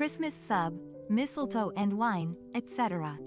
Christmas sub, mistletoe and wine, etc.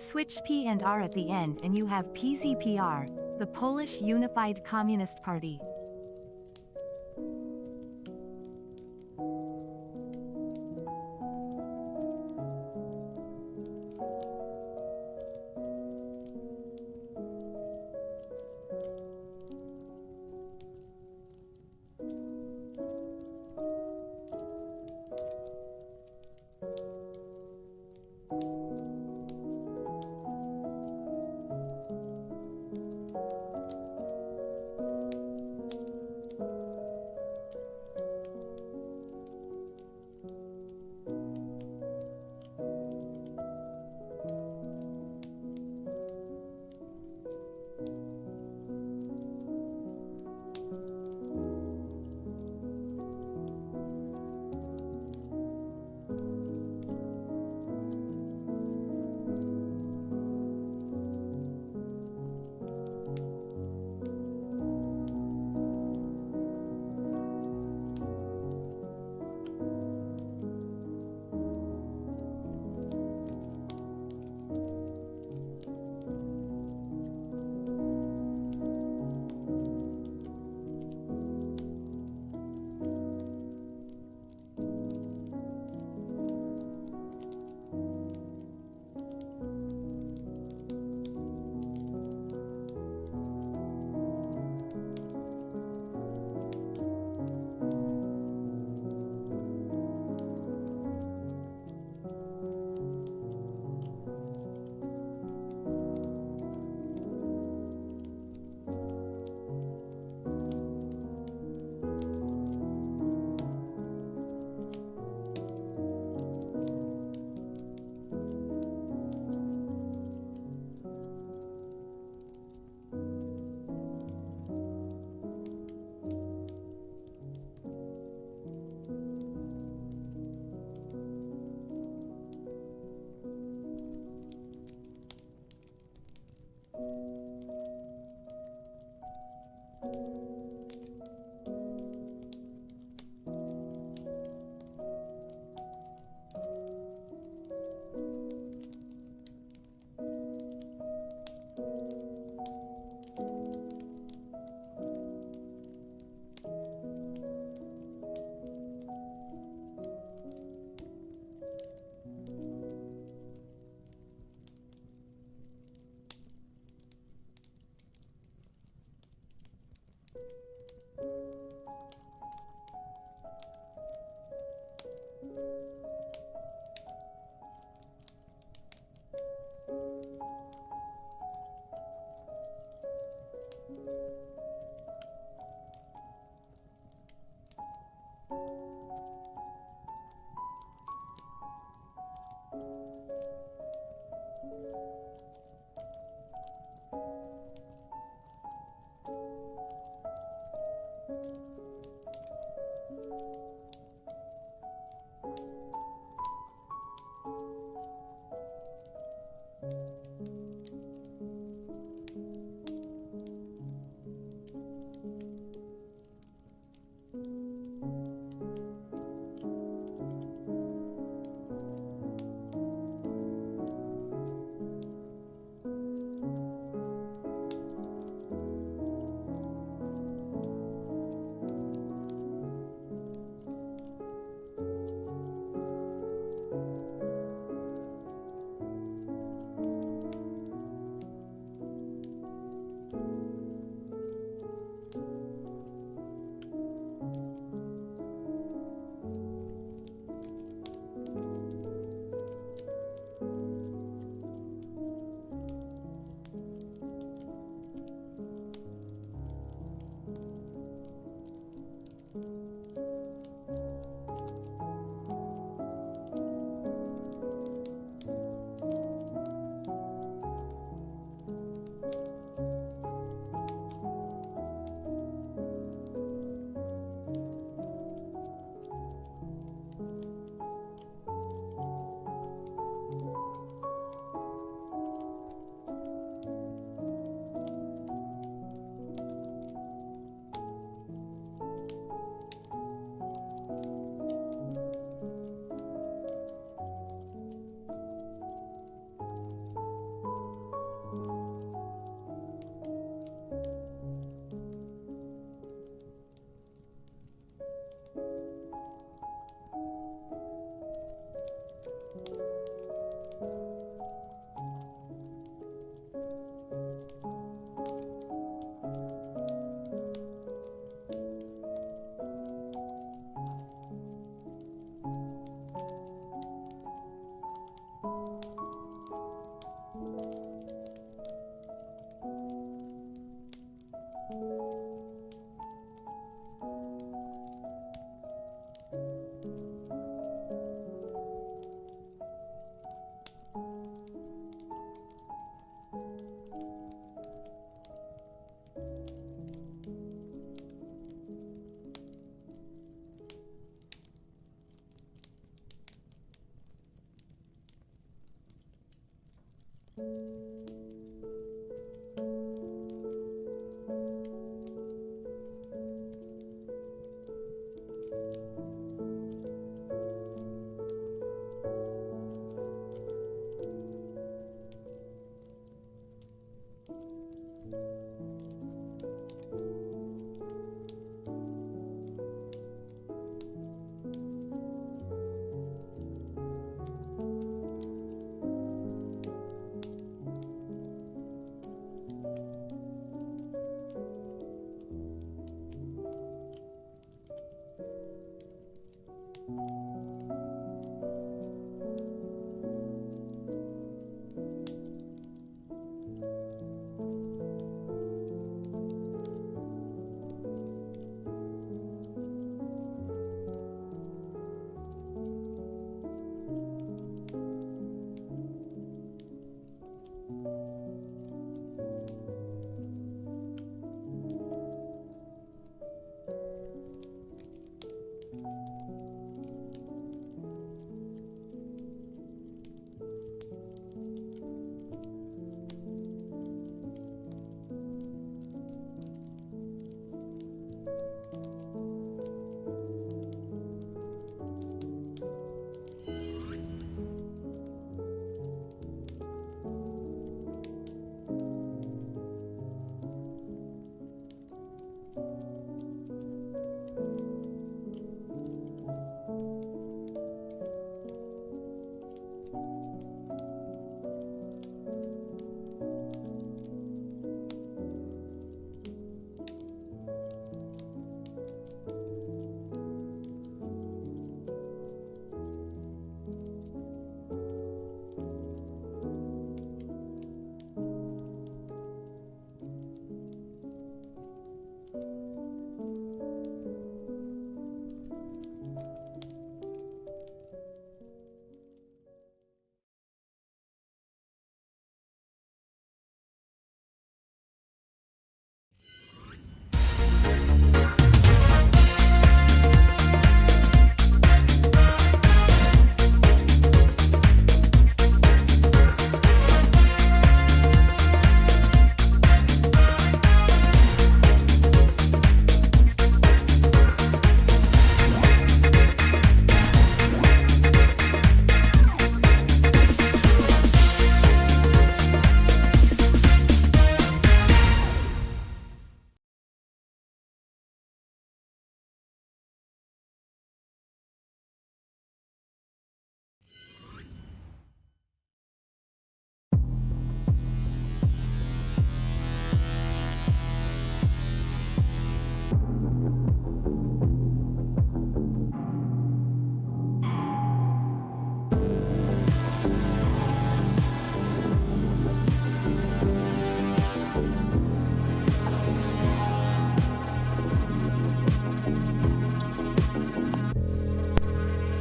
Switch P and R at the end and you have PZPR, the Polish Unified Communist Party.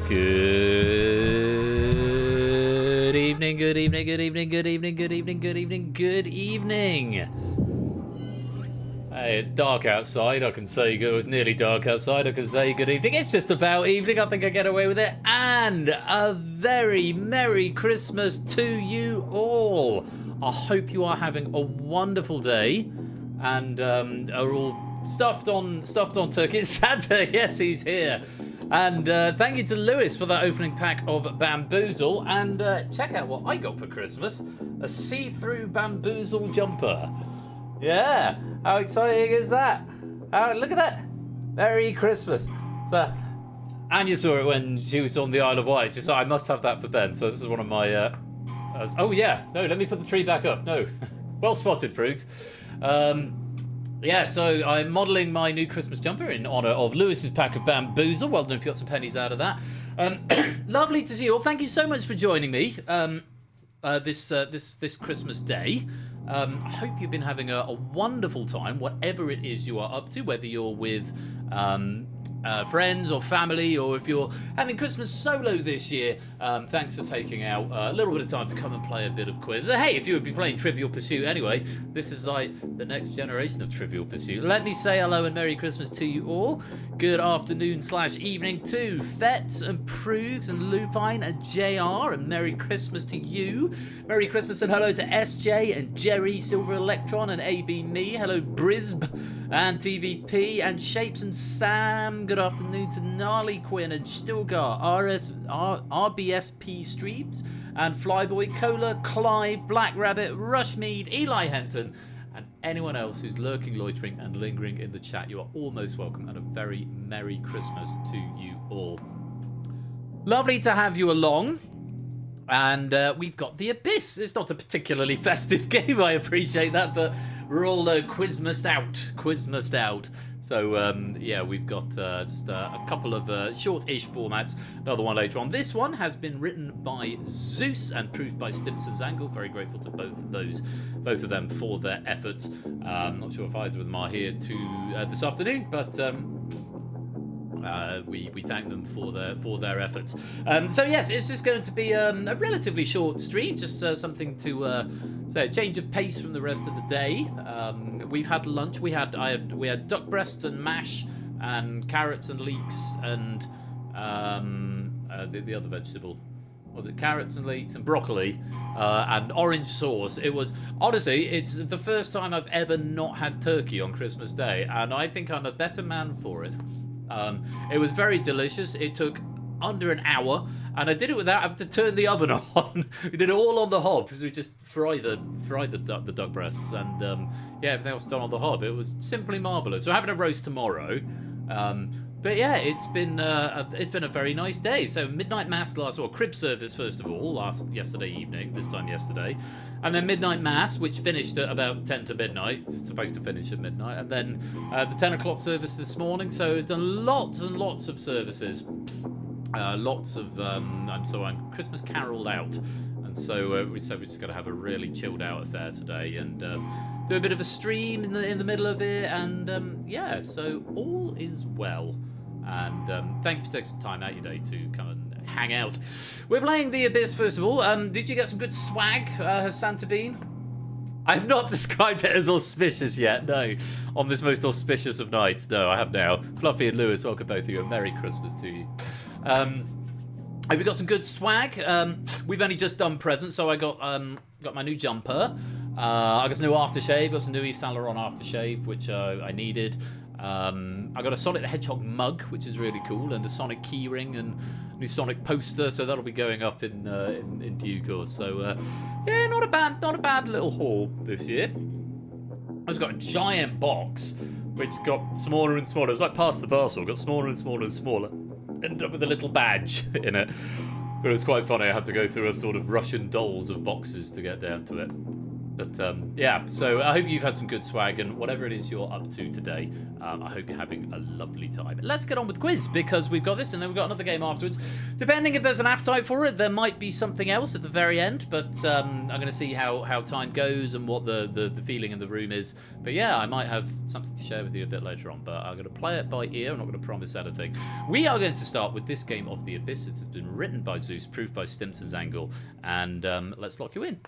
Good evening, good evening, good evening, good evening, good evening, good evening, good evening. Hey, it's dark outside. I can say good. It's nearly dark outside. I can say good evening. It's just about evening. I think I get away with it. And a very Merry Christmas to you all. I hope you are having a wonderful day and are all stuffed on turkey. It's Santa. Yes, he's here. And thank you to Lewis for that opening pack of Bamboozle. And check out what I got for Christmas. A see-through Bamboozle jumper. Yeah, how exciting is that? Look at that. Merry Christmas. So, Anya saw it when she was on the Isle of Wight. She said, I must have that for Ben. So this is one of my... oh, yeah. No, let me put the tree back up. No. Well spotted, Frugs. Yeah, so I'm modelling my new Christmas jumper in honour of Lewis's pack of Bamboozle. Well done if you got some pennies out of that. Lovely to see you all. Thank you so much for joining me this Christmas day. I hope you've been having a wonderful time, whatever it is you are up to, whether you're with friends or family, or if you're having Christmas solo this year, thanks for taking out a little bit of time to come and play a bit of quiz. Hey, if you would be playing Trivial Pursuit anyway, this is like the next generation of Trivial Pursuit. Let me say hello and Merry Christmas to you all. Good afternoon / evening to Fetz and Prugs and Lupine and JR, and Merry Christmas to you. Merry Christmas and hello to SJ and Jerry, Silver Electron and AB Me. Hello Brisb and TVP and Shapes and Sam. Good afternoon to Gnarly Quinn and Stilgar, RBSP Streams and Flyboy Cola, Clive, Black Rabbit, Rushmead, Eli Henton, and anyone else who's lurking, loitering and lingering in the chat. You are all most welcome, and a very Merry Christmas to you all. Lovely to have you along. And we've got The Abyss. It's not a particularly festive game, I appreciate that, but we're all Quizmased out. So, yeah, we've got just a couple of short-ish formats. Another one later on. This one has been written by Zeus and proofed by Stimson's Angle. Very grateful to both of them for their efforts. Not sure if either of them are here this afternoon, but we thank them for their efforts. So yes, it's just going to be a relatively short stream, just something to say a change of pace from the rest of the day. We've had lunch. We had duck breasts and mash and carrots and leeks and the other vegetable. Was it carrots and leeks and broccoli and orange sauce? It was, honestly, it's the first time I've ever not had turkey on Christmas Day, and I think I'm a better man for it. It was very delicious. It took under an hour, and I did it without having to turn the oven on. We did it all on the hob, because we just fried the duck breasts, and yeah, everything else done on the hob. It was simply marvelous. We're having a roast tomorrow, but yeah, it's been a very nice day. So midnight mass crib service first of all, yesterday evening, and then midnight mass, which finished at about 10 to midnight. It's supposed to finish at midnight, and then the 10 o'clock service this morning. So we've done lots and lots of services, lots of I'm Christmas caroled out, and so we said we're just going to have a really chilled out affair today, and do a bit of a stream in the middle of it, and yeah, so all is well. And thank you for taking some time out your day to come and hang out. We're playing The Abyss first of all. Did you get some good swag, has Santa been? I've not described it as auspicious yet, no. On this most auspicious of nights, no, I have now. Fluffy and Lewis, welcome both of you. A Merry Christmas to you. We've got some good swag. We've only just done presents, so I got my new jumper. I got some new aftershave, got some new Yves Saint Laurent aftershave, which I needed. I got a Sonic the Hedgehog mug, which is really cool, and a Sonic keyring and new Sonic poster, so that'll be going up in due course. So yeah, not a bad little haul this year. I've got a giant box which got smaller and smaller. It's like past the parcel, got smaller and smaller and smaller. Ended up with a little badge in it. But it was quite funny. I had to go through a sort of Russian dolls of boxes to get down to it. But yeah, so I hope you've had some good swag, and whatever it is you're up to today, I hope you're having a lovely time. Let's get on with quiz, because we've got this and then we've got another game afterwards. Depending if there's an appetite for it, there might be something else at the very end, but I'm going to see how time goes and what the feeling in the room is. But yeah, I might have something to share with you a bit later on, but I'm going to play it by ear. I'm not going to promise anything. We are going to start with this game of The Abyss. It has been written by Zeus, proved by Stimson's Angle, and let's lock you in.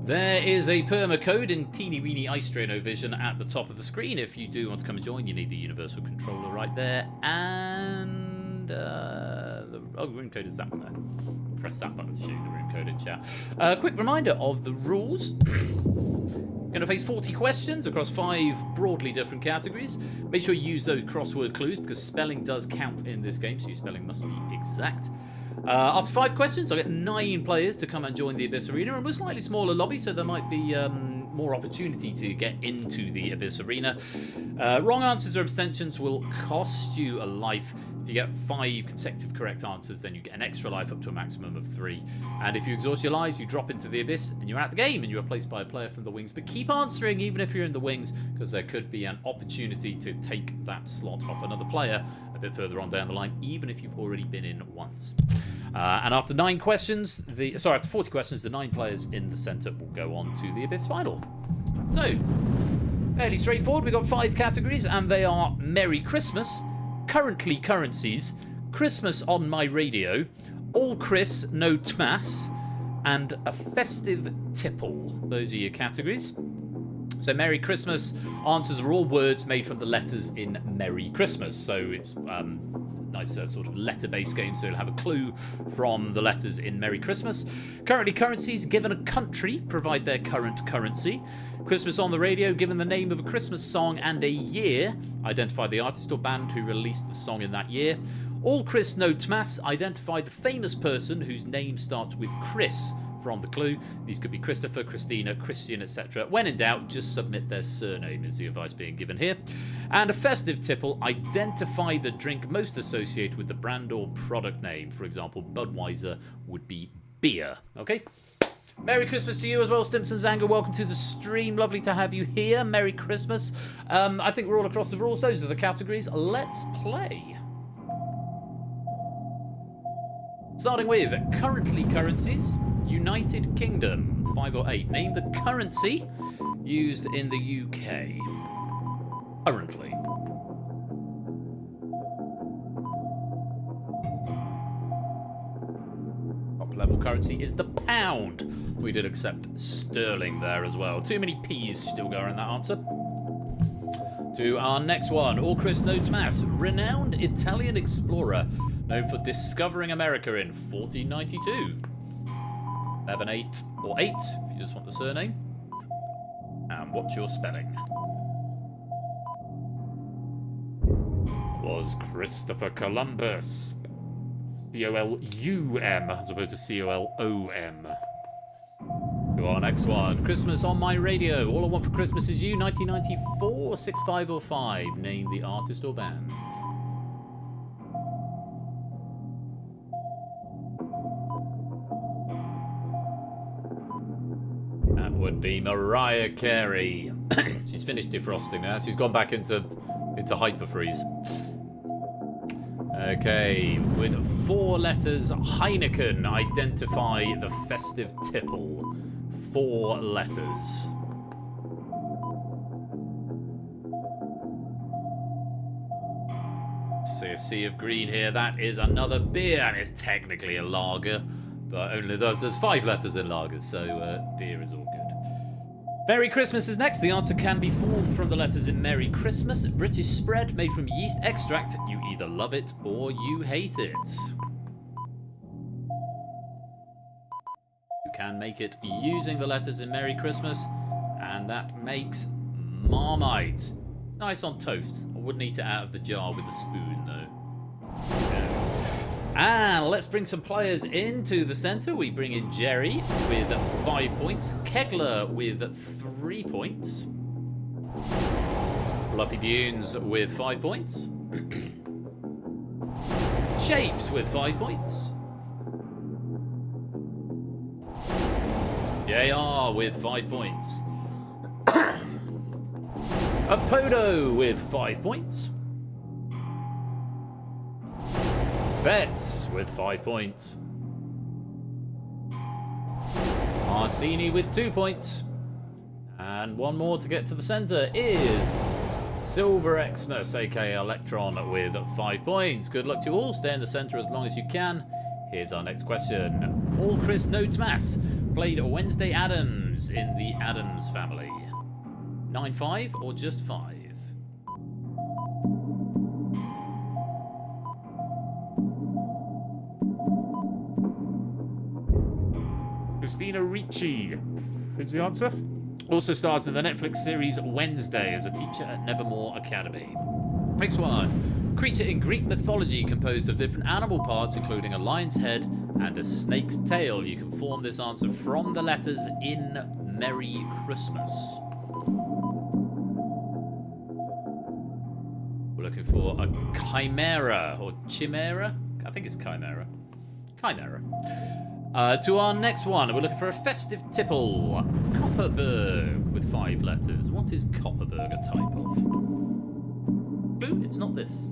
There is a perma code in teeny weeny ice Drano vision at the top of the screen. If you do want to come and join, you need the universal controller right there, and the room code is that one there. Press that button to show you the room code in chat. Quick reminder of the rules. Going to face 40 questions across 5 broadly different categories. Make sure you use those crossword clues, because spelling does count in this game, so your spelling must be exact. After 5 questions, I'll get 9 players to come and join the Abyss Arena, and we're a slightly smaller lobby, so there might be more opportunity to get into the Abyss Arena. Wrong answers or abstentions will cost you a life. If you get 5 consecutive correct answers, then you get an extra life up to a maximum of 3. And if you exhaust your lives, you drop into the Abyss, and you're out the game, and you're replaced by a player from the wings. But keep answering even if you're in the wings, because there could be an opportunity to take that slot off another player a bit further on down the line, even if you've already been in once. And after 40 questions, the 9 players in the centre will go on to the Abyss final. So, Fairly straightforward. We've got 5 categories, and they are Merry Christmas, Currently Currencies, Christmas on My Radio, All Chris, No Tmas, and A Festive Tipple. Those are your categories. So Merry Christmas answers are all words made from the letters in Merry Christmas. So it's nice sort of letter-based game, so you'll have a clue from the letters in Merry Christmas. Currently currencies, given a country, provide their current currency. Christmas on the Radio, given the name of a Christmas song and a year, identify the artist or band who released the song in that year. All Chris, No Tmas, identify the famous person whose name starts with Chris from the clue. These could be Christopher, Christina, Christian, etc. When in doubt, just submit their surname, is the advice being given here. And a festive tipple, identify the drink most associated with the brand or product name. For example, Budweiser would be beer. Okay? Merry Christmas to you as well, Stimson Zanga. Welcome to the stream. Lovely to have you here. Merry Christmas. I think we're all across the rules. Those are the categories. Let's play. Starting with currently currencies. United Kingdom, 5 or 8. Name the currency used in the UK. Currently. Top level currency is the pound. We did accept sterling there as well. Too many P's still going in that answer. To our next one. All Chris, No Tmas. Renowned Italian explorer known for discovering America in 1492. 11, 8, or 8, if you just want the surname. And what's your spelling? Was Christopher Columbus. C-O-L-U-M, as opposed to C-O-L-O-M. To our next one. Christmas on My Radio. All I Want for Christmas Is You, 1994, 6, 5, or 5. Name the artist or band. Would be Mariah Carey. She's finished defrosting now. She's gone back into hyperfreeze. Okay, with 4 letters, Heineken. Identify the festive tipple. 4 letters. See a sea of green here. That is another beer, and it's technically a lager, but only there's 5 letters in lagers, so beer is all good. Merry Christmas is next. The answer can be formed from the letters in Merry Christmas. British spread made from yeast extract. You either love it or you hate it. You can make it using the letters in Merry Christmas, and that makes Marmite. It's nice on toast. I wouldn't eat it out of the jar with a spoon, though. Yeah. And let's bring some players into the centre. We bring in Jerry with 5 points. Kegler with 3 points. Fluffy Dunes with 5 points. Shapes with 5 points. JR with 5 points. Apodo with 5 points. Vets with 5 points. Arsini with 2 points. And one more to get to the centre is Silver Xmas, aka Electron, with 5 points. Good luck to you all. Stay in the centre as long as you can. Here's our next question. All Chris, No Tmas played Wednesday Addams in the Addams Family. 9, 5 or just 5? Christina Ricci is the answer. Also stars in the Netflix series Wednesday as a teacher at Nevermore Academy. Next one. Creature in Greek mythology composed of different animal parts, including a lion's head and a snake's tail. You can form this answer from the letters in Merry Christmas. We're looking for a chimera or chimera. I think it's chimera. Chimera. To our next one, we're looking for a festive tipple. Copperberg with 5 letters. What is Copperberg a type of? Clue? It's not this.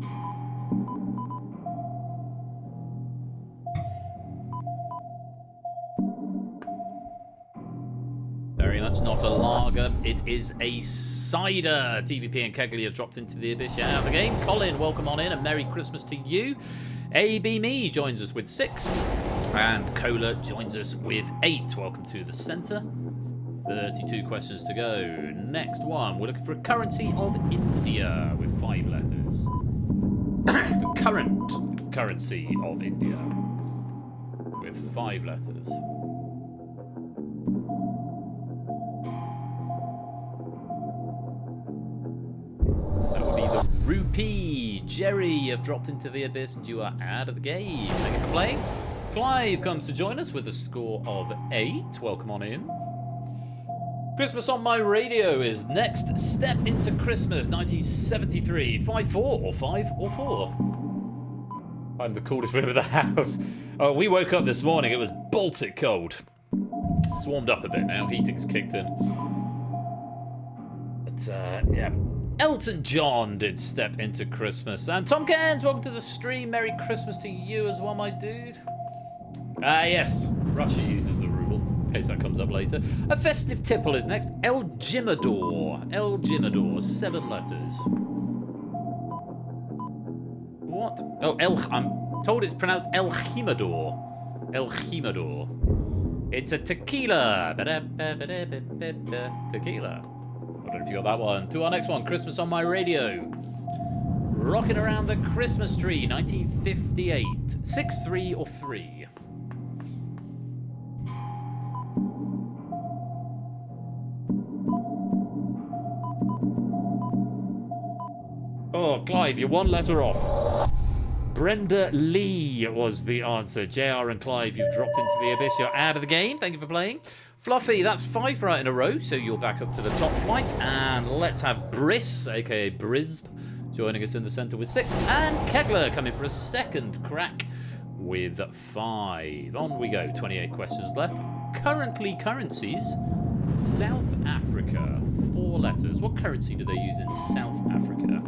very much not a lager. It is a cider. TVP and Kegley have dropped into the abyss. Out of the game. Colin, welcome on in, and Merry Christmas to you. AB Me joins us with 6. And Cola joins us with 8. Welcome to the centre. 32 questions to go. Next one, we're looking for a currency of India with 5 letters. Current currency of India with 5 letters. That would be the rupee. Jerry, you've dropped into the abyss and you are out of the game. Thank you for playing. Clive comes to join us with a score of 8. Welcome on in. Christmas on My Radio is next. Step into Christmas, 1973. 5-4 or 5 or 4. I'm the coolest room of the house. Oh, we woke up this morning. It was Baltic cold. It's warmed up a bit now. Heating's kicked in. But, yeah. Elton John did step into Christmas. And Tom Cairns, welcome to the stream. Merry Christmas to you as well, my dude. Yes. Russia uses the ruble, in case that comes up later. A festive tipple is next. El Jimador. El Jimador. 7 letters. What? Oh, I'm told it's pronounced El Jimador. El Jimador. It's a tequila. Tequila. I don't know if you got that one. To our next one. Christmas on My Radio. Rocking around the Christmas tree. 1958. 6, 3 or 3. Oh, Clive, you're 1 letter off. Brenda Lee was the answer. JR and Clive, you've dropped into the abyss. You're out of the game. Thank you for playing. Fluffy, that's 5 right in a row, so you're back up to the top flight. And let's have Briss, a.k.a. Brisb, joining us in the centre with 6. And Kegler coming for a second crack with 5. On we go. 28 questions left. Currently currencies. South Africa. 4 letters. What currency do they use in South Africa?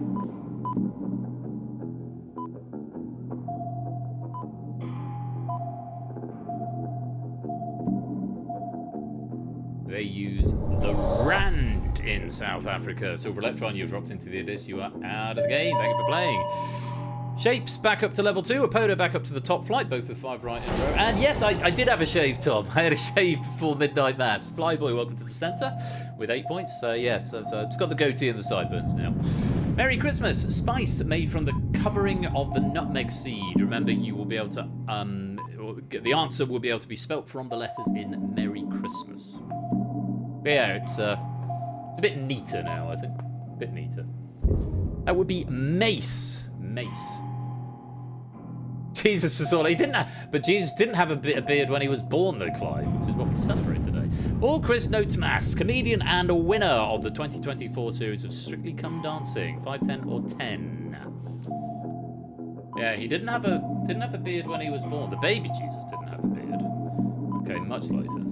They use the rand in South Africa. Silver Electron, you've dropped into the abyss. You are out of the game. Thank you for playing. Shapes back up to level 2. Apoda back up to the top flight, both with 5 right in a row. And yes, I did have a shave, Tom. I had a shave before Midnight Mass. Flyboy, welcome to the centre with 8 points. Yes, it's got the goatee and the sideburns now. Merry Christmas. Spice made from the covering of the nutmeg seed. Remember, you will be able to... the answer will be able to be spelt from the letters in Merry Christmas. But yeah, it's a bit neater now, I think. A bit neater. That would be mace. Mace. Jesus was all... But Jesus didn't have a beard when he was born, though, Clive, which is what we celebrate today. All Chris Notes Mass, comedian and a winner of the 2024 series of Strictly Come Dancing. 5, 10 or 10. Yeah, he didn't have a beard when he was born. The baby Jesus didn't have a beard. Okay, much later.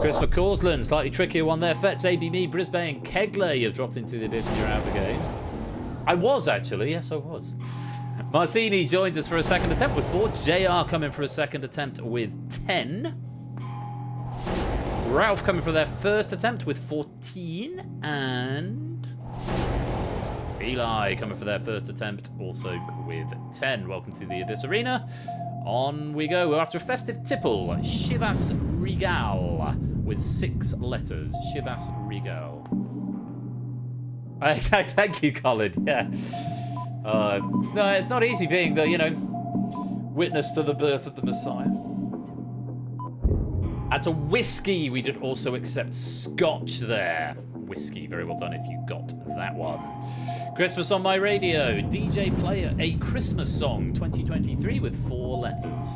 Chris McCausland, slightly trickier one there. Fetz, AB Me, Brisbane, Kegler, you've dropped into the abyss and you're out of the game. I was, actually. Yes, I was. Marcini joins us for a second attempt with 4. JR coming for a second attempt with 10. Ralph coming for their first attempt with 14. And Eli coming for their first attempt also with 10. Welcome to the Abyss Arena. On we go. We're after a festive tipple. Chivas Regal with 6 letters. Chivas Regal. Thank you, Colin. Yeah. It's not easy being the, witness to the birth of the Messiah. That's a whiskey. We did also accept Scotch there. Whiskey. Very well done if you got that one. Christmas on My Radio. DJ Player. A Christmas Song 2023 with 4 letters.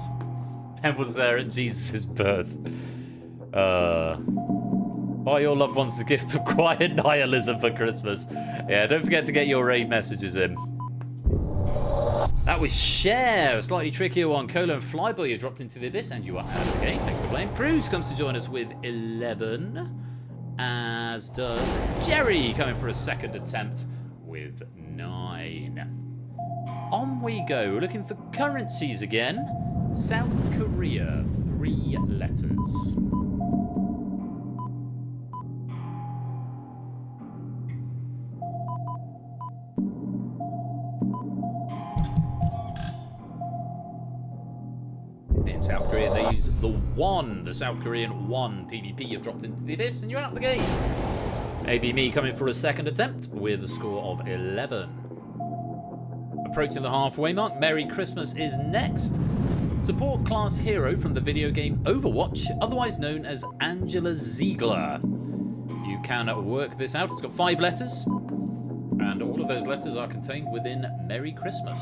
And was there at Jesus' birth. Buy your loved ones a gift of quiet nihilism for Christmas. Yeah, don't forget to get your raid messages in. That was Cher, a slightly trickier one. Cola and Flyboy, you dropped into the abyss and you are out of the game. Thank you for playing. Cruz comes to join us with 11, as does Jerry, coming for a second attempt with 9. On we go. We're looking for currencies again. South Korea, 3 letters. South Korea, they use the South Korean 1 PvP. You've dropped into the abyss and you're out of the game. AB Me coming for a second attempt with a score of 11. Approaching the halfway mark, Merry Christmas is next. Support class hero from the video game Overwatch, otherwise known as Angela Ziegler. You can work this out. It's got 5 letters, and all of those letters are contained within Merry Christmas.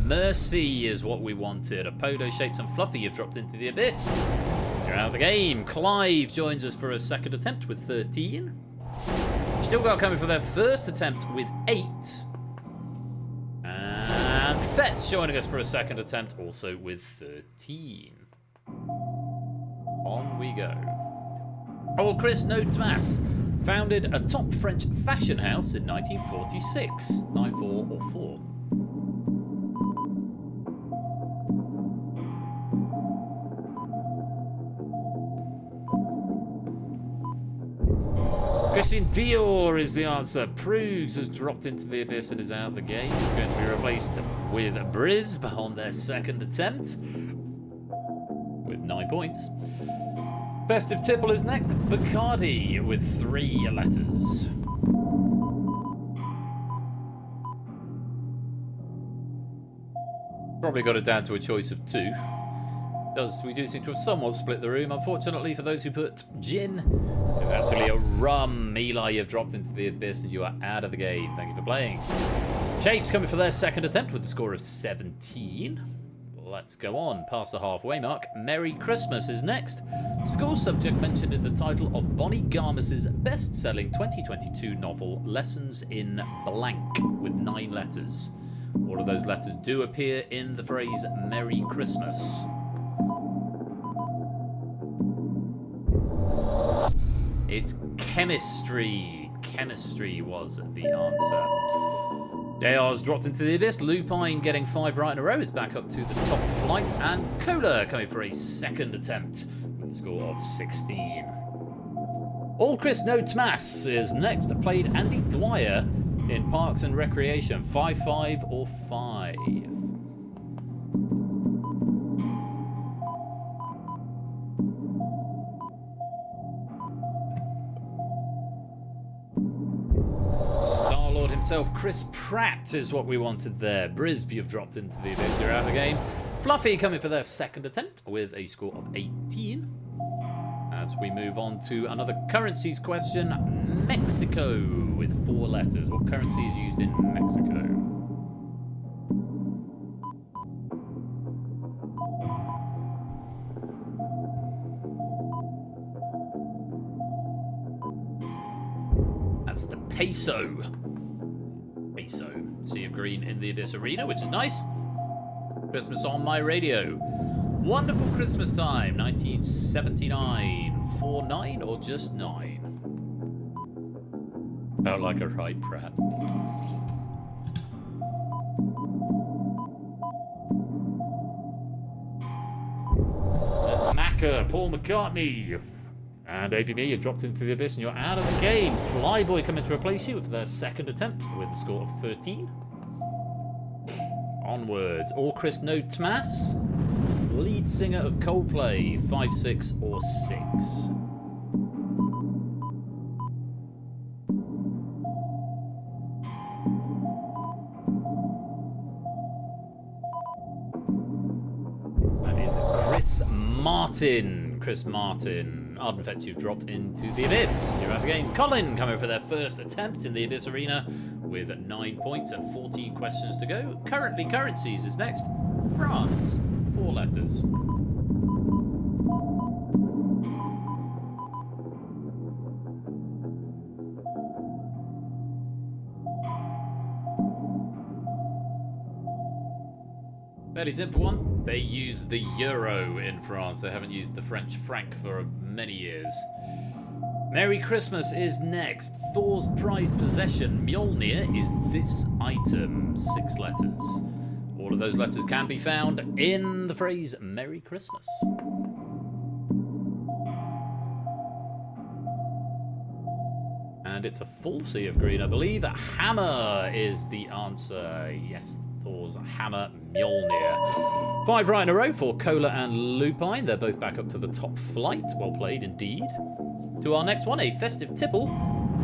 Mercy is what we wanted. A Podo shaped and fluffy. You've dropped into the abyss. You're out of the game. Clive joins us for a second attempt with 13. Still got coming for their first attempt with 8. And Fet's joining us for a second attempt also with 13. On we go. Old Chris No Tomas founded a top French fashion house in 1946. 9, 4 or 4. Christian Dior is the answer. Prugs has dropped into the abyss and is out of the game. He's going to be replaced with Brisb on their second attempt with 9 points. Festive Tipple is next. Bacardi with 3 letters. Probably got it down to a choice of 2. We do seem to have somewhat split the room. Unfortunately, for those who put gin, it's actually a rum. Eli, you've dropped into the abyss and you are out of the game. Thank you for playing. Shapes coming for their second attempt with a score of 17. Let's go on, past the halfway mark. Merry Christmas is next. School subject mentioned in the title of Bonnie Garmis's best-selling 2022 novel, Lessons in Blank, with 9 letters. All of those letters do appear in the phrase Merry Christmas. It's chemistry. Chemistry was the answer. JR's dropped into the abyss. Lupine getting 5 right in a row is back up to the top flight. And Cola coming for a second attempt with a score of 16. All Chris No Tomas is next. Played Andy Dwyer in Parks and Recreation. 5, 5 or 5. Himself, Chris Pratt is what we wanted there. Brisby, you've dropped into the abyss. You're out of the game. Fluffy coming for their second attempt with a score of 18. As we move on to another currencies question, Mexico with 4 letters. What currency is used in Mexico? That's the peso. Peso. Sea of Green in the Abyss Arena, which is nice. Christmas on my radio. Wonderful Christmas time, 1979. 4, 9 or just 9? Felt like a right Pratt. That's Macca, Paul McCartney. And ABB, you dropped into the abyss and you're out of the game. Flyboy coming to replace you for their second attempt with a score of 13. Onwards. All Chris No Tomas, lead singer of Coldplay. 5, 6 or 6. That is Chris Martin. Chris Martin. Ardenfetch, you've dropped into the abyss. You're out of the game. Colin coming for their first attempt in the abyss arena with 9 points and 14 questions to go. Currently, currencies is next. France, 4 letters. Fairly simple one. They use the euro in France. They haven't used the French franc for many years. Merry Christmas is next. Thor's prized possession, Mjolnir, is this item. 6 letters. All of those letters can be found in the phrase Merry Christmas. And it's a full sea of green, I believe. Hammer is the answer. Yes, Thor's Hammer Mjolnir. 5 right in a row for Cola and Lupine. They're both back up to the top flight. Well played indeed. To our next one, a festive tipple.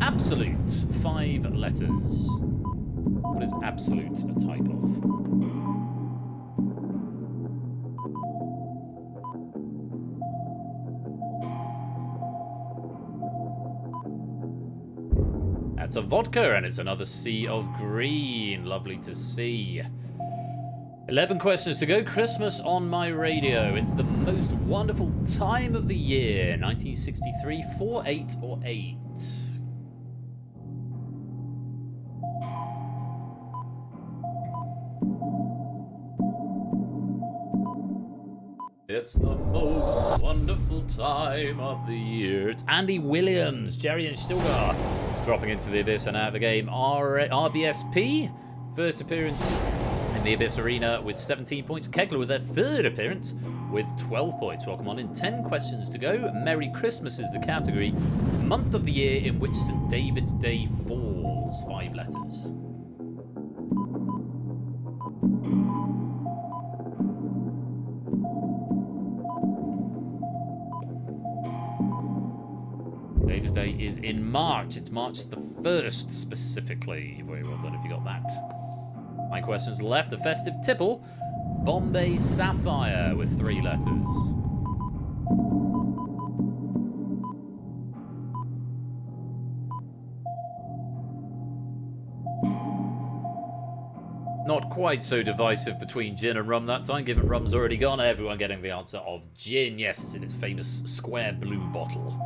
Absolute. 5 letters. What is absolute a type of? That's a vodka, and it's another sea of green. Lovely to see. 11 questions to go. Christmas on my radio. It's the most wonderful time of the year. 1963, 4, 8, or 8. It's the most wonderful time of the year. It's Andy Williams, Jerry and Stilgar dropping into the Abyss and out of the game. RBSP, first appearance in the Abyss Arena with 17 points. Kegler with their third appearance with 12 points. Welcome on in. 10 questions to go. Merry Christmas is the category. Month of the year in which St. David's Day falls. 5 letters. David's Day is in March. It's March the 1st specifically. Very well done if you got that. 9 questions left. A festive tipple. Bombay Sapphire with 3 letters. Not quite so divisive between gin and rum that time, given rum's already gone. Everyone getting the answer of gin. Yes, it's in its famous square blue bottle.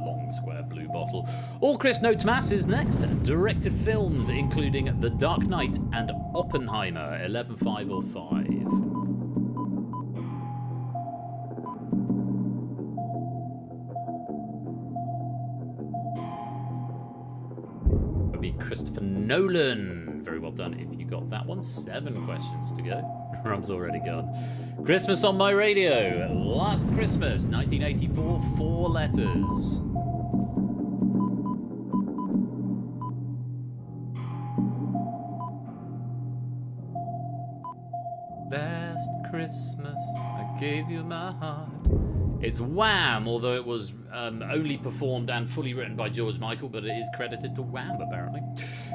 Long square blue bottle. All Chris Notemas is next. Directed films including The Dark Knight and Oppenheimer. 11, 5 or 5. Would be Christopher Nolan. Very well done if you got that one. 7 questions to go. Rum's already gone. Christmas on my radio. Last Christmas, 1984. 4 letters. Last Christmas, I gave you my heart. It's Wham, although it was only performed and fully written by George Michael, but it is credited to Wham, apparently.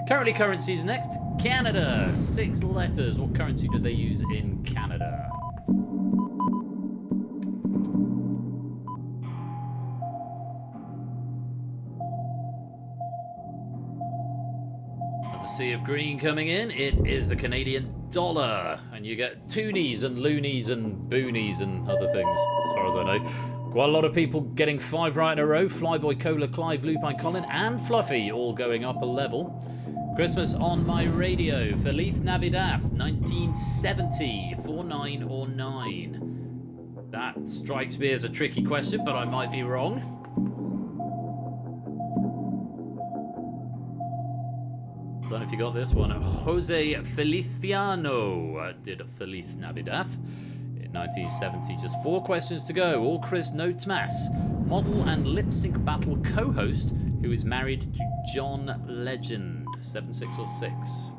Currently currencies next. Canada, 6 letters. What currency do they use in Canada? Sea of green coming in. It is the Canadian dollar, and you get toonies and loonies and boonies and other things, as far as I know. Quite a lot of people getting 5 right in a row. Flyboy, Cola, Clive, Lupine, Colin, and Fluffy all going up a level. Christmas on my radio. Feliz Navidad, 1970. 4, 9 or 9. That strikes me as a tricky question, but I might be wrong. Don't know if you got this one. Jose Feliciano did Feliz Navidad in 1970. Just 4 questions to go. All Chris Notemas, model and lip sync battle co-host who is married to John Legend. 7, 6 or 6.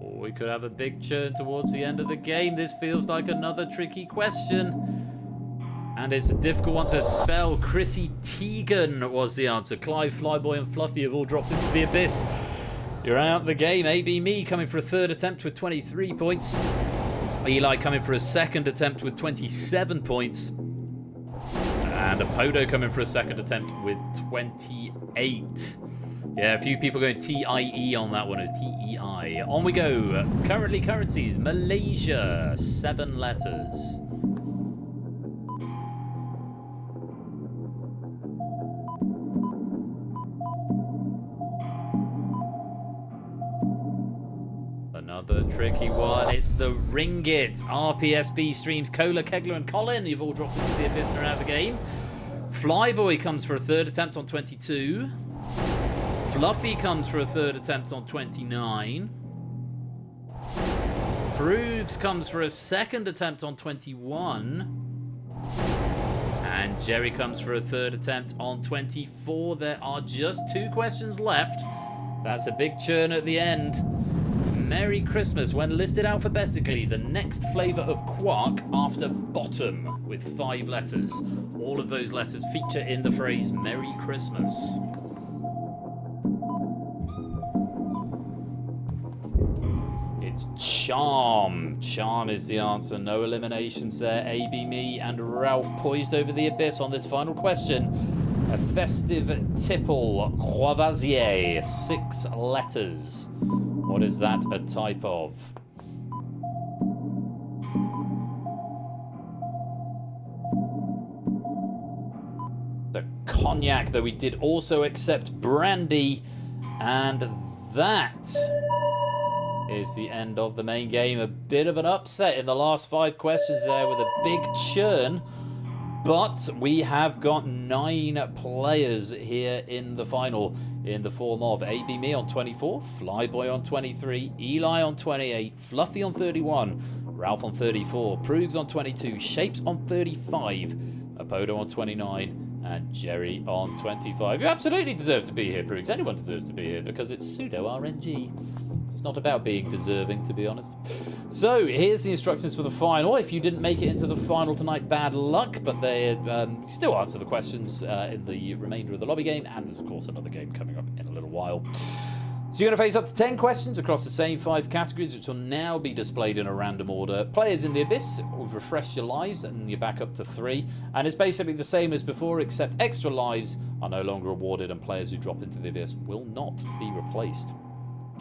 Or we could have a big churn towards the end of the game. This feels like another tricky question. And it's a difficult one to spell. Chrissy Teigen was the answer. Clive, Flyboy, and Fluffy have all dropped into the Abyss. You're out the game. AB Me coming for a 3rd attempt with 23 points. Eli coming for a 2nd attempt with 27 points. And Apodo coming for a 2nd attempt with 28. Yeah, a few people going TIE on that one. It's TEI. On we go. Currently currencies. Malaysia. 7 letters. Another tricky one. It's the ringgit. RPSB streams Cola, Kegler, and Colin. You've all dropped into the Abyss and are out of the game. Flyboy comes for a 3rd attempt on 22. Fluffy comes for a 3rd attempt on 29. Broogs comes for a 2nd attempt on 21. And Jerry comes for a 3rd attempt on 24. There are just 2 questions left. That's a big churn at the end. Merry Christmas. When listed alphabetically, the next flavour of quark after bottom with 5 letters. All of those letters feature in the phrase Merry Christmas. It's charm. Charm is the answer. No eliminations there. AB, me, and Ralph poised over the abyss on this final question. A festive tipple. Croisier. 6 letters. What is that a type of? The cognac, though we did also accept brandy, and that is the end of the main game. A bit of an upset in the last 5 questions there with a big churn, but we have got 9 players here in the final in the form of AB Me on 24, Flyboy on 23, Eli on 28, Fluffy on 31, Ralph on 34, Proogs on 22, Shapes on 35, Apodo on 29, and Jerry on 25. You absolutely deserve to be here, Proogs. Anyone deserves to be here because it's pseudo RNG. It's not about being deserving, to be honest. So, here's the instructions for the final. If you didn't make it into the final tonight, bad luck, but they still answer the questions in the remainder of the lobby game, and there's, of course, another game coming up in a little while. So you're going to face up to 10 questions across the same 5 categories, which will now be displayed in a random order. Players in the Abyss, we've refreshed your lives, and you're back up to 3. And it's basically the same as before, except extra lives are no longer awarded, and players who drop into the Abyss will not be replaced.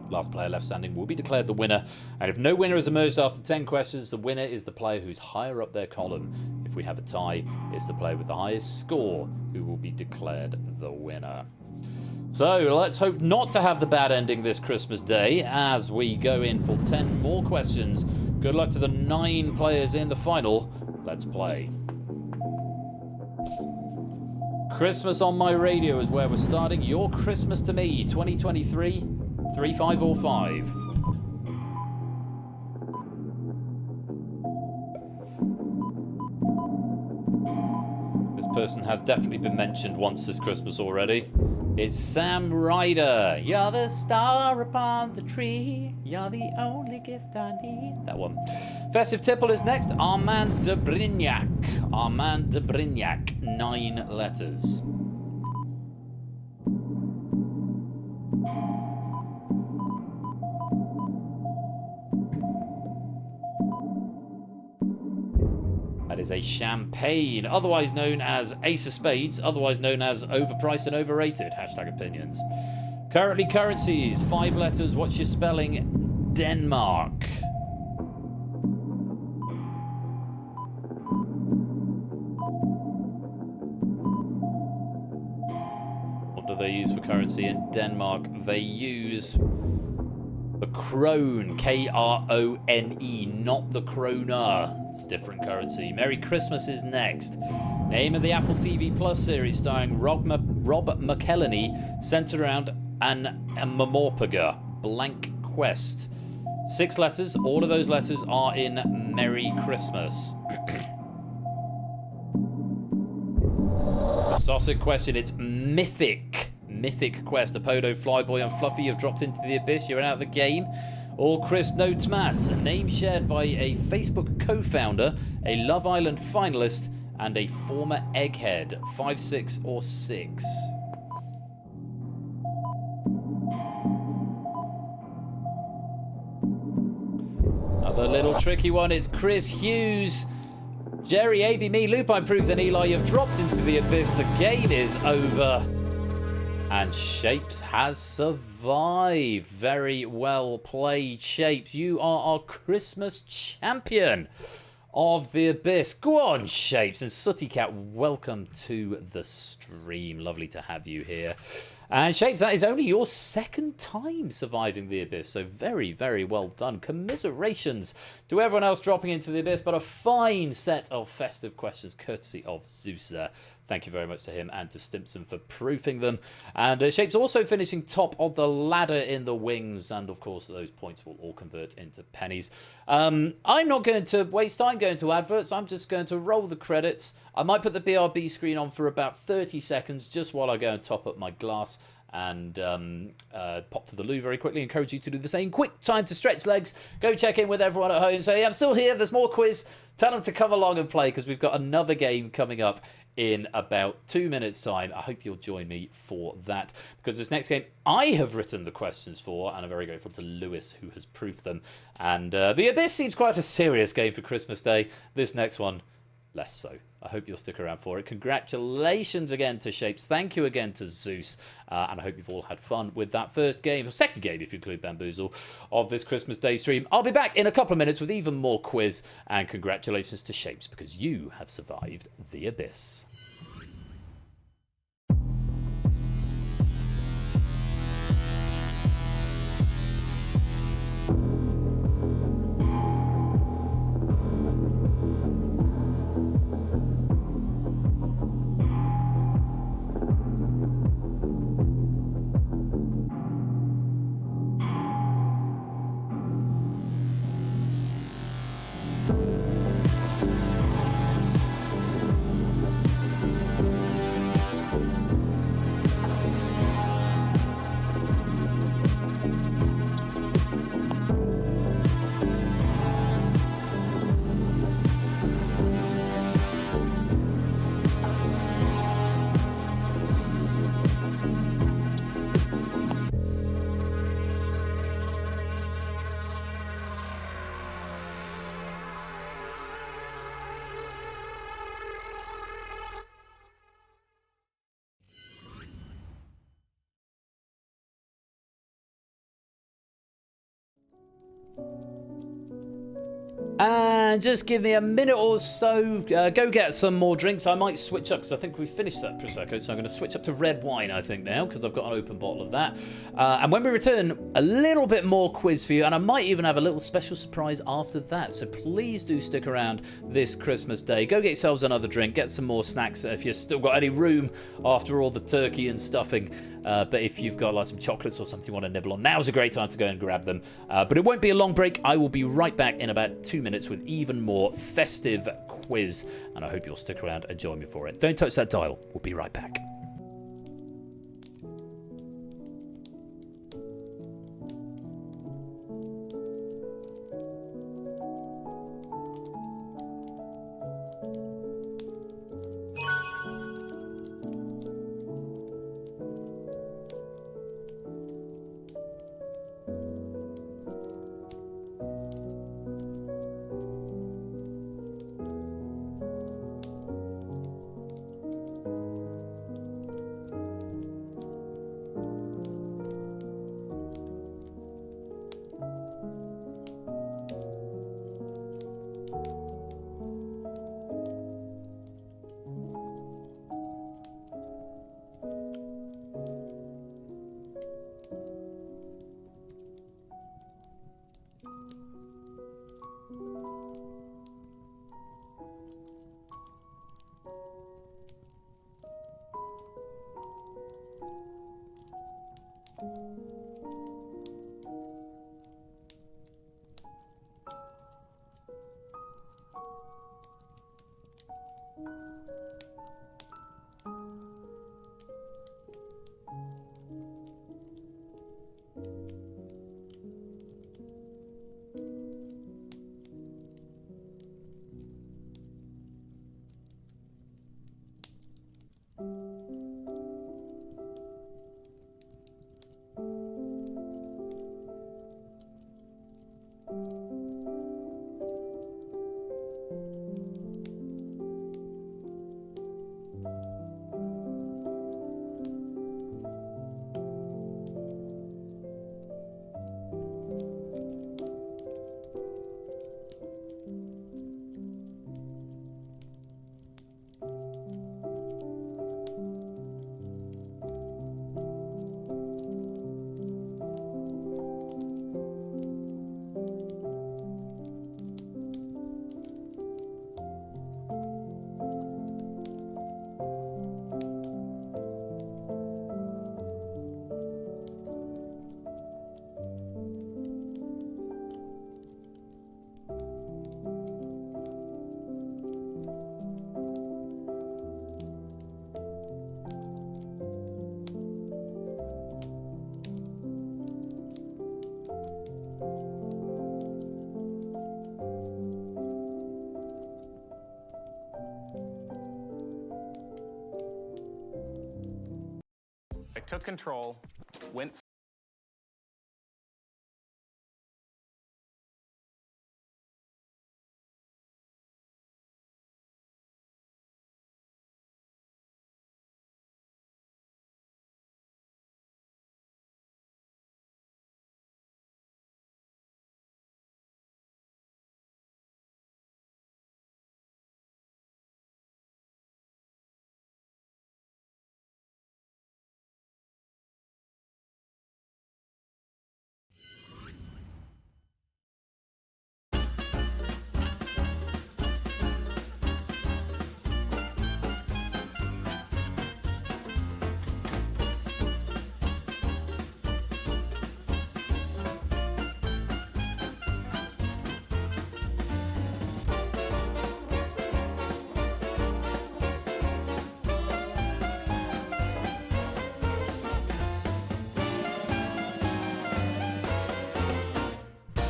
Last player left standing will be declared the winner, and if no winner has emerged after 10 questions, the winner is the player who's higher up their column. If we have a tie, it's the player with the highest score who will be declared the winner. So let's hope not to have the bad ending this Christmas Day as we go in for 10 more questions. Good luck to the 9 players in the final. Let's play. Christmas on my radio is where we're starting. Your Christmas to me, 2023. 3505. This person has definitely been mentioned once this Christmas already. It's Sam Ryder. You're the star upon the tree. You're the only gift I need. That one. Festive Tipple is next. Armand de Brignac. Armand de Brignac. 9 letters. That is a champagne, otherwise known as Ace of Spades, otherwise known as overpriced and overrated. Hashtag opinions. Currently currencies, 5 letters. What's your spelling? Denmark. What do they use for currency in Denmark? They use the krone, K-R-O-N-E, not the kroner. It's a different currency. Merry Christmas is next. Name of the Apple TV Plus series starring Rob McElhenney, centered around an Mamorpaga, Blank Quest. 6 letters. All of those letters are in Merry Christmas. The sausage question, it's mythic. Mythic Quest. Apodo, Flyboy, and Fluffy have dropped into the Abyss. You're out of the game. All Chris, no Tmas. A name shared by a Facebook co-founder, a Love Island finalist, and a former egghead. 5, 6, or 6. Another little tricky one. It's Chris Hughes. Jerry, AB, me, Lupine, Proogs, and Eli have dropped into the Abyss. The game is over. And Shapes has survived. Very well played, Shapes. You are our Christmas champion of the Abyss. Go on, Shapes. And Sooty Cat, welcome to the stream. Lovely to have you here. And Shapes, that is only your 2nd time surviving the Abyss. So very, very well done. Commiserations to everyone else dropping into the Abyss. But a fine set of festive questions courtesy of Zeus. Thank you very much to him and to Stimpson for proofing them. And Shapes also finishing top of the ladder in the wings. And, of course, those points will all convert into pennies. I'm not going to waste time going to adverts. I'm just going to roll the credits. I might put the BRB screen on for about 30 seconds just while I go and top up my glass and pop to the loo very quickly. Encourage you to do the same. Quick time to stretch legs. Go check in with everyone at home. Say, I'm still here. There's more quiz. Tell them to come along and play because we've got another game coming up in about 2 minutes' time. I hope you'll join me for that because this next game I have written the questions for, and I'm very grateful to Lewis who has proofed them. And The Abyss seems quite a serious game for Christmas Day. This next one, less so. I hope you'll stick around for it. Congratulations again to Shapes. Thank you again to Zeus. And I hope you've all had fun with that first game, or second game if you include Bamboozle, of this Christmas Day stream. I'll be back in a couple of minutes with even more quiz. And congratulations to Shapes, because you have survived the Abyss. And just give me a minute or so. Go get some more drinks. I might switch up because I think we finished that Prosecco. So I'm going to switch up to red wine, I think, now because I've got an open bottle of that. And when we return, a little bit more quiz for you. And I might even have a little special surprise after that. So please do stick around this Christmas Day. Go get yourselves another drink. Get some more snacks if you've still got any room after all the turkey and stuffing. But if you've got like some chocolates or something you want to nibble on, now's a great time to go and grab them. But it won't be a long break. I will be right back in about 2 minutes with even more festive quiz. And I hope you'll stick around and join me for it. Don't touch that dial. We'll be right back. I took control, went.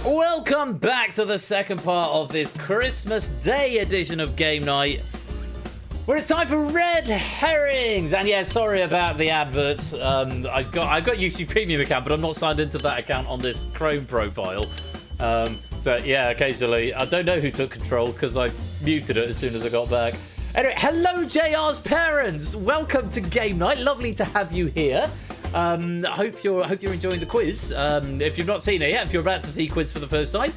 Welcome back to the second part of this Christmas Day edition of Game Night, where it's time for Red Herrings. And yeah, sorry about the adverts. I've got YouTube Premium account, but I'm not signed into that account on this Chrome profile. So yeah, occasionally I don't know who took control because I muted it as soon as I got back. Anyway, hello JR's parents. Welcome to Game Night. Lovely to have you here. I hope you're enjoying the quiz. If you've not seen it yet, if you're about to see quiz for the first time,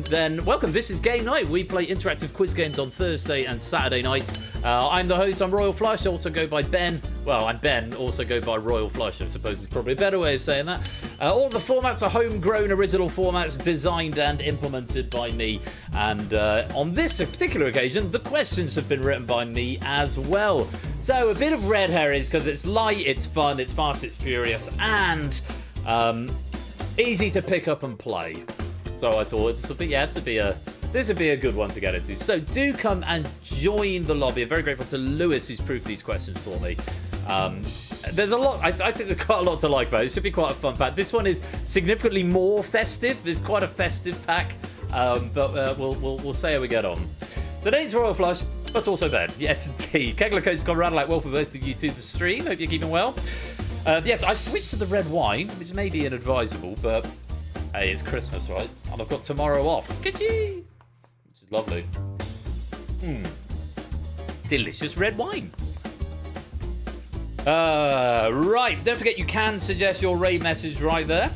then welcome. This is Game Night. We play interactive quiz games on Thursday and Saturday nights. I'm the host. I'm Royal Flush. I also go by Ben. Well, I'm Ben. Also go by Royal Flush. I suppose is probably a better way of saying that. All the formats are homegrown, original formats designed and implemented by me. And on this particular occasion, the questions have been written by me as well. So a bit of red herrings because it's light, it's fun, it's fast, it's furious, and easy to pick up and play. So I thought this would be a good one to get into. So do come and join the lobby. I'm very grateful to Lewis who's proofed these questions for me. There's a lot. I think there's quite a lot to like about it. It should be quite a fun pack. This one is significantly more festive. There's quite a festive pack, but we'll see how we get on. The name's Royal Flush, but also Ben. Yes, indeed. Kegler Code's gone around like welcome both of you to the stream. Hope you're keeping well. Yes, I've switched to the red wine, which may be inadvisable, but hey, it's Christmas, right? And I've got tomorrow off. Gidgee! Which is lovely. Delicious red wine. Right, don't forget you can suggest your raid message right there.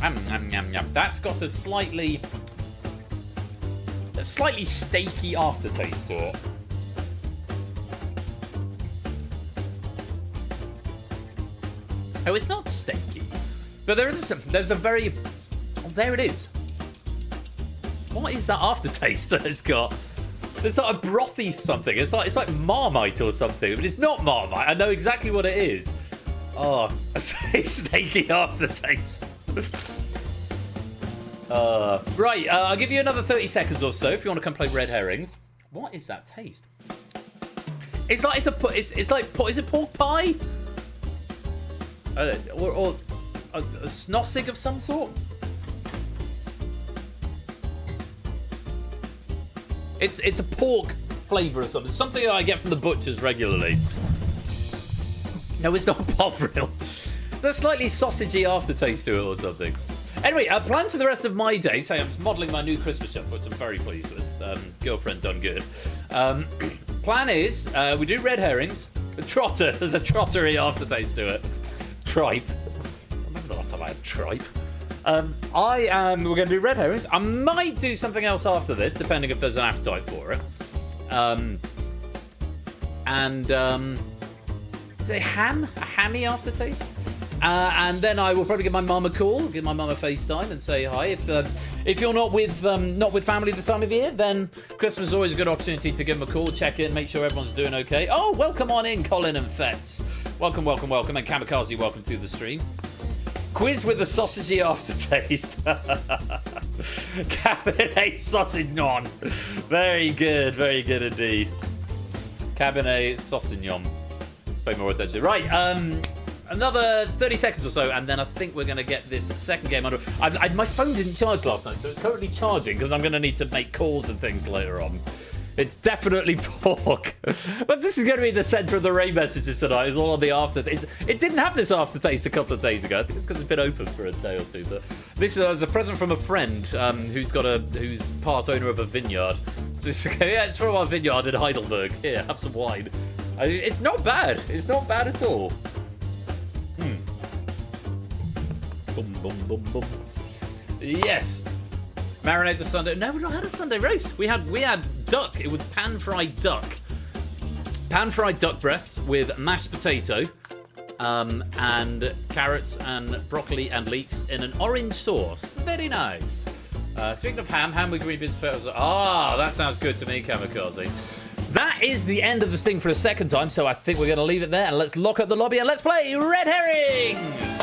That's got a slightly steaky aftertaste to it. Oh, it's not steaky, but there's a very. Oh, there it is. What is that aftertaste that it's got? It's like a brothy something. It's like Marmite or something, but it's not Marmite. I know exactly what it is. Oh, a steaky aftertaste. Right, I'll give you another 30 seconds or so if you want to come play Red Herrings. What is that taste? It's like is it pork pie? Or a snossig of some sort? It's a pork flavour or something. Something that I get from the butchers regularly. No, it's not Bovril. There's a slightly sausagey aftertaste to it or something. Anyway, plan for the rest of my day. Say I'm just modelling my new Christmas shop, which I'm very pleased with. Girlfriend done good. Plan is, we do red herrings. A trotter. There's a trottery aftertaste to it. Tripe. I remember the last time I had tripe. We're going to do red herrings. I might do something else after this, depending if there's an appetite for it. Is it ham? A hammy aftertaste? And then I will probably give my mum a call, give my mum a FaceTime and say hi. If you're not with family this time of year, then Christmas is always a good opportunity to give them a call, check in, make sure everyone's doing okay. Oh, welcome on in, Colin and Fetz. Welcome. And Kamikaze, welcome to the stream. Quiz with a sausagey aftertaste. Cabernet Sauvignon. Very good indeed. Cabernet Sauvignon. Pay more attention. Right, another 30 seconds or so, and then I think we're going to get this second game under. My phone didn't charge last night, so it's currently charging because I'm going to need to make calls and things later on. It's definitely pork. But this is going to be the centre of the rain messages tonight. It's all on the aftertaste. It didn't have this aftertaste a couple of days ago. I think it's because it's been open for a day or two. But this is a present from a friend who's part owner of a vineyard. So it's from our vineyard in Heidelberg. Here, have some wine. It's not bad. It's not bad at all. Boom, boom, boom, boom. Yes. Marinate the Sunday. No, we've not had a Sunday roast. We had duck. It was pan-fried duck. Pan-fried duck breasts with mashed potato, and carrots and broccoli and leeks in an orange sauce. Very nice. Speaking of ham with green beans, potatoes. Ah, that sounds good to me, Kamikaze. That is the end of the sting for a second time, so I think we're going to leave it there, and let's lock up the lobby and let's play Red Herrings!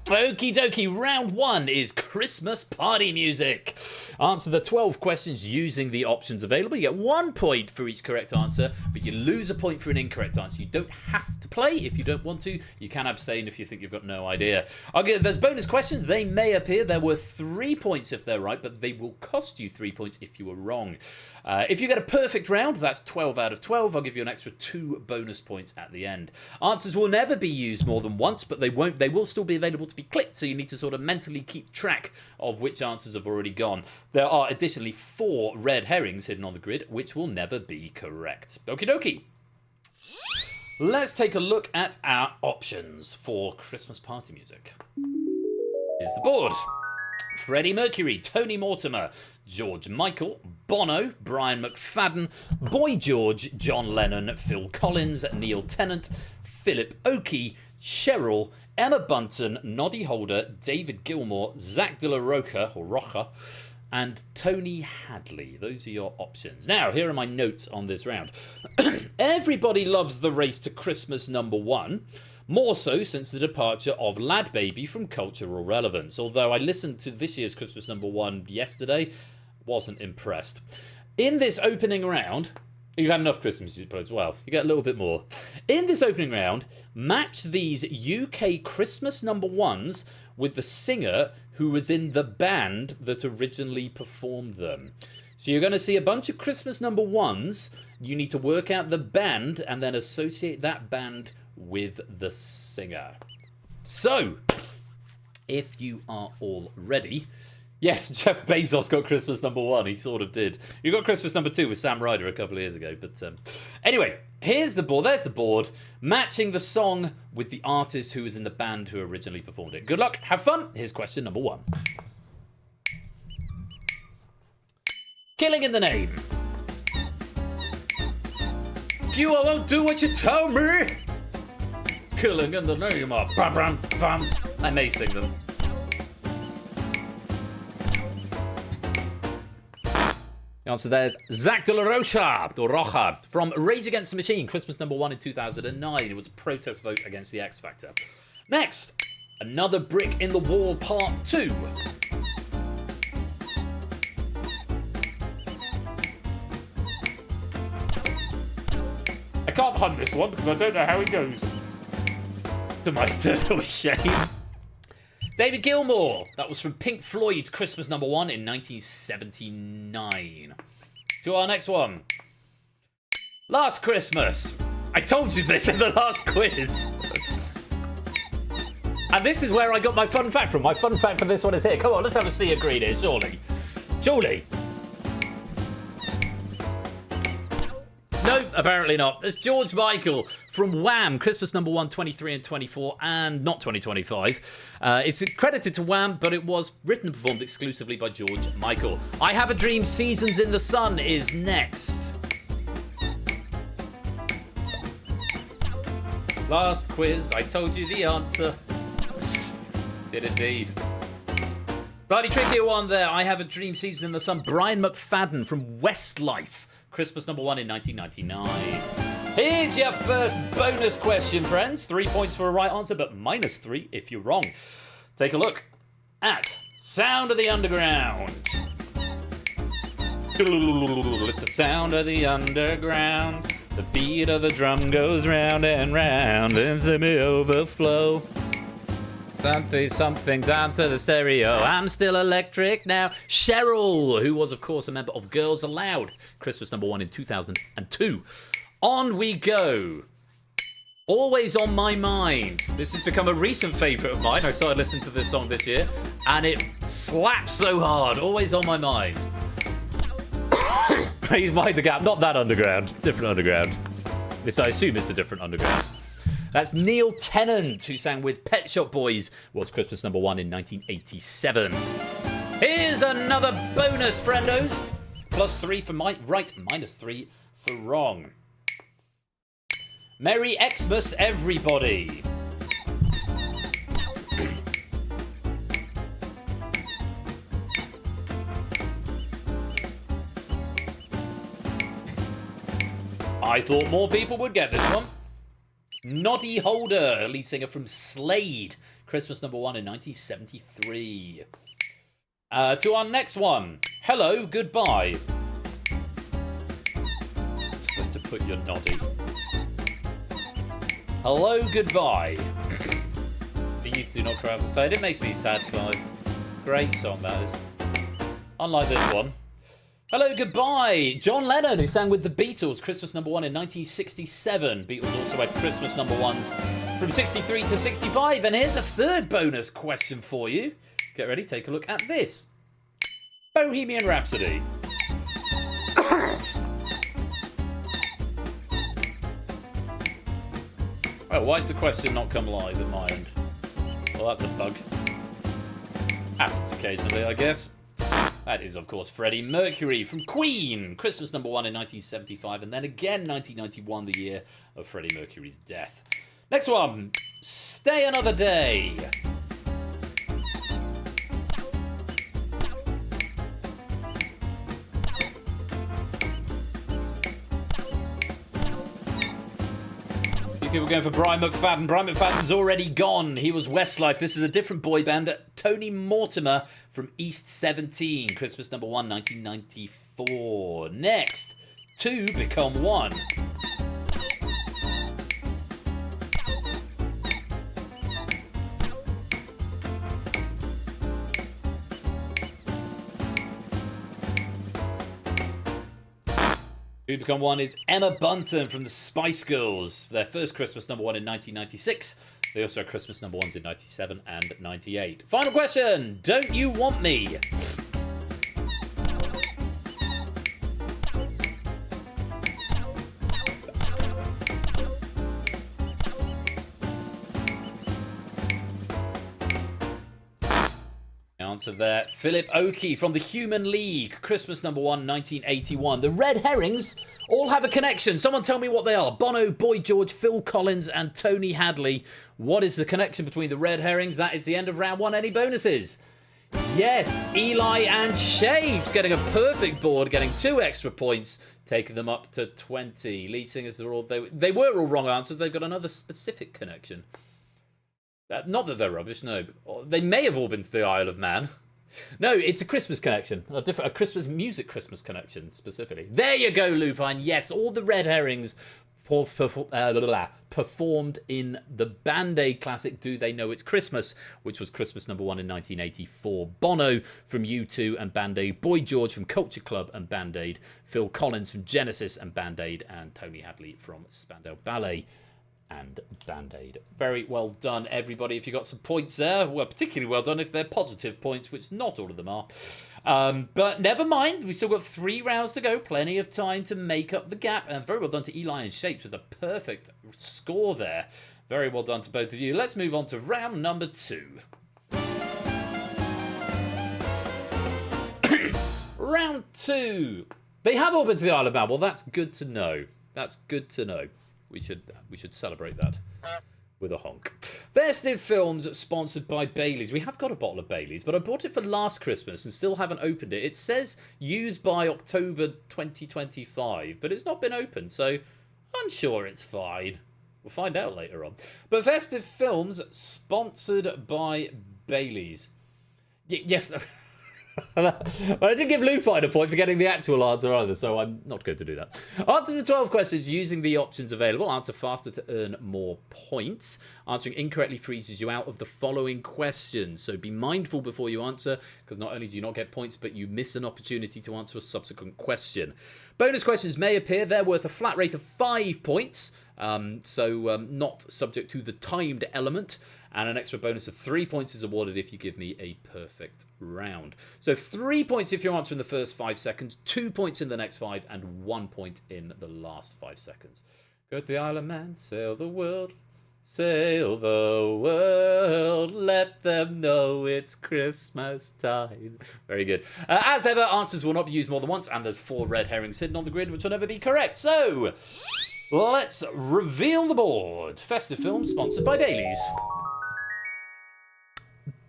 Okie dokie, round 1 is Christmas party music. Answer the 12 questions using the options available. You get 1 point for each correct answer, but you lose a point for an incorrect answer. You don't have to play if you don't want to. You can abstain if you think you've got no idea. There's bonus questions. They may appear. They're worth 3 points if they're right, but they will cost you 3 points if you were wrong. If you get a perfect round, that's 12 out of 12. I'll give you an extra 2 bonus points at the end. Answers will never be used more than once, but they will still be available to be clicked, so you need to sort of mentally keep track of which answers have already gone. There are additionally 4 red herrings hidden on the grid, which will never be correct. Okie dokie. Let's take a look at our options for Christmas party music. Here's the board. Freddie Mercury, Tony Mortimer, George Michael, Bono, Brian McFadden, Boy George, John Lennon, Phil Collins, Neil Tennant, Philip Oakey, Cheryl, Emma Bunton, Noddy Holder, David Gilmour, Zach De La Rocha, and Tony Hadley. Those are your options. Now, here are my notes on this round. Everybody loves the race to Christmas #1. More so since the departure of Lad Baby from cultural relevance. Although I listened to this year's Christmas #1 yesterday, wasn't impressed. In this opening round, you've had enough Christmas music as well. You get a little bit more. In this opening round, match these UK Christmas #1s with the singer who was in the band that originally performed them. So you're going to see a bunch of Christmas #1s. You need to work out the band and then associate that band with the singer. So, if you are all ready... Yes, Jeff Bezos got Christmas #1. He sort of did. You got Christmas #2 with Sam Ryder a couple of years ago. But anyway, here's the board. There's the board. Matching the song with the artist who was in the band who originally performed it. Good luck. Have fun. Here's question #1. Killing in the Name. You won't do what you tell me. Killing in the Name of... Bam, bam, bam. I may sing them. The answer there is Zach De La Rocha from Rage Against the Machine, Christmas #1 in 2009. It was a protest vote against the X Factor. Next, Another Brick in the Wall Part 2. I can't hunt this one because I don't know how it goes. To my eternal shame. David Gilmour. That was from Pink Floyd's Christmas #1 in 1979. To our next one. Last Christmas. I told you this in the last quiz. And this is where I got my fun fact from. My fun fact for this one is here. Come on, let's have a sea of green here, surely. Surely. No, apparently not. There's George Michael from Wham! Christmas #1, 23 and 24, and not 2025. It's credited to Wham!, but it was written and performed exclusively by George Michael. I Have a Dream, Seasons in the Sun is next. Last quiz, I told you the answer. Did indeed. Slightly trickier one there. I Have a Dream, Seasons in the Sun. Brian McFadden from Westlife. Christmas #1 in 1999. Here's your first bonus question, friends. 3 points for a right answer, but -3 if you're wrong. Take a look at Sound of the Underground. It's the sound of the underground. The beat of the drum goes round and round. It's the overflow. something down to the stereo. I'm still electric now. Cheryl, who was, of course, a member of Girls Aloud. Christmas number 1 in 2002. On we go. Always on My Mind. This has become a recent favourite of mine. I started listening to this song this year, and it slaps so hard. Always on My Mind. Please mind the gap. Not that underground. Different underground. This, I assume, is a different underground. That's Neil Tennant, who sang with Pet Shop Boys. Was Christmas number 1 in 1987. Here's another bonus, friendos. +3 for right, -3 for wrong. Merry Xmas, everybody. I thought more people would get this one. Noddy Holder, lead singer from Slade. Christmas number 1 in 1973. To our next one. Hello, goodbye. Where to put your noddy? Hello, goodbye. The youth do not cry out to say it. It makes me sad, Clive. Great song, that is. Unlike this one. Hello, goodbye. John Lennon, who sang with the Beatles, Christmas number 1 in 1967. Beatles also had Christmas number 1s from 63 to 65. And here's a third bonus question for you. Get ready, take a look at this. Bohemian Rhapsody. Oh, why has the question not come live at my end? Well, that's a bug. Happens occasionally, I guess. That is, of course, Freddie Mercury from Queen. Christmas number 1 in 1975, and then again 1991, the year of Freddie Mercury's death. Next one. Stay Another Day. People going for Brian McFadden. Brian McFadden's already gone. He was Westlife. This is a different boy band. Tony Mortimer from East 17. Christmas number 1, 1994. Next, 2 become 1. Who Become One is Emma Bunton from the Spice Girls. Their first Christmas number 1 in 1996. They also had Christmas number 1s in 97 and 98. Final question. Don't You Want Me? Answer there. Philip Oakey from the Human League. Christmas number 1, 1981. The Red Herrings all have a connection. Someone tell me what they are. Bono, Boy George, Phil Collins and Tony Hadley. What is the connection between the Red Herrings? That is the end of round 1. Any bonuses? Yes, Eli and Shapes getting a perfect board, getting 2 extra points, taking them up to 20. Lead singers, they were all wrong answers. They've got another specific connection. Not that they're rubbish, no. They may have all been to the Isle of Man. No, it's a Christmas connection. A Christmas music Christmas connection, specifically. There you go, Lupine. Yes, all the Red Herrings performed in the Band-Aid classic Do They Know It's Christmas, which was Christmas number 1 in 1984. Bono from U2 and Band-Aid. Boy George from Culture Club and Band-Aid. Phil Collins from Genesis and Band-Aid. And Tony Hadley from Spandau Ballet and Band-Aid. Very well done, everybody. If you got some points there, well, particularly well done if they're positive points, which not all of them are. But never mind, we've still got 3 rounds to go. Plenty of time to make up the gap. And very well done to Eli and Shapes with a perfect score there. Very well done to both of you. Let's move on to round number 2. Round 2. They have all been to the Isle of Man. Well, that's good to know. That's good to know. We should celebrate that with a honk. Festive Films sponsored by Baileys. We have got a bottle of Baileys, but I bought it for last Christmas and still haven't opened it. It says used by October 2025, but it's not been opened, so I'm sure it's fine. We'll find out later on. But Festive Films sponsored by Baileys. Yes. Well, I didn't give Lupine a point for getting the actual answer either, so I'm not going to do that. Answer the 12 questions using the options available. Answer faster to earn more points. Answering incorrectly freezes you out of the following questions. So be mindful before you answer, because not only do you not get points, but you miss an opportunity to answer a subsequent question. Bonus questions may appear. They're worth a flat rate of 5 points, not subject to the timed element. And an extra bonus of 3 points is awarded if you give me a perfect round. So 3 points if you answer in the first 5 seconds, 2 points in the next 5, and 1 point in the last 5 seconds. Go to the Isle of Man, sail the world, let them know it's Christmas time. Very good. As ever, answers will not be used more than once, and there's 4 red herrings hidden on the grid, which will never be correct. So, let's reveal the board. Festive film sponsored by Bailey's.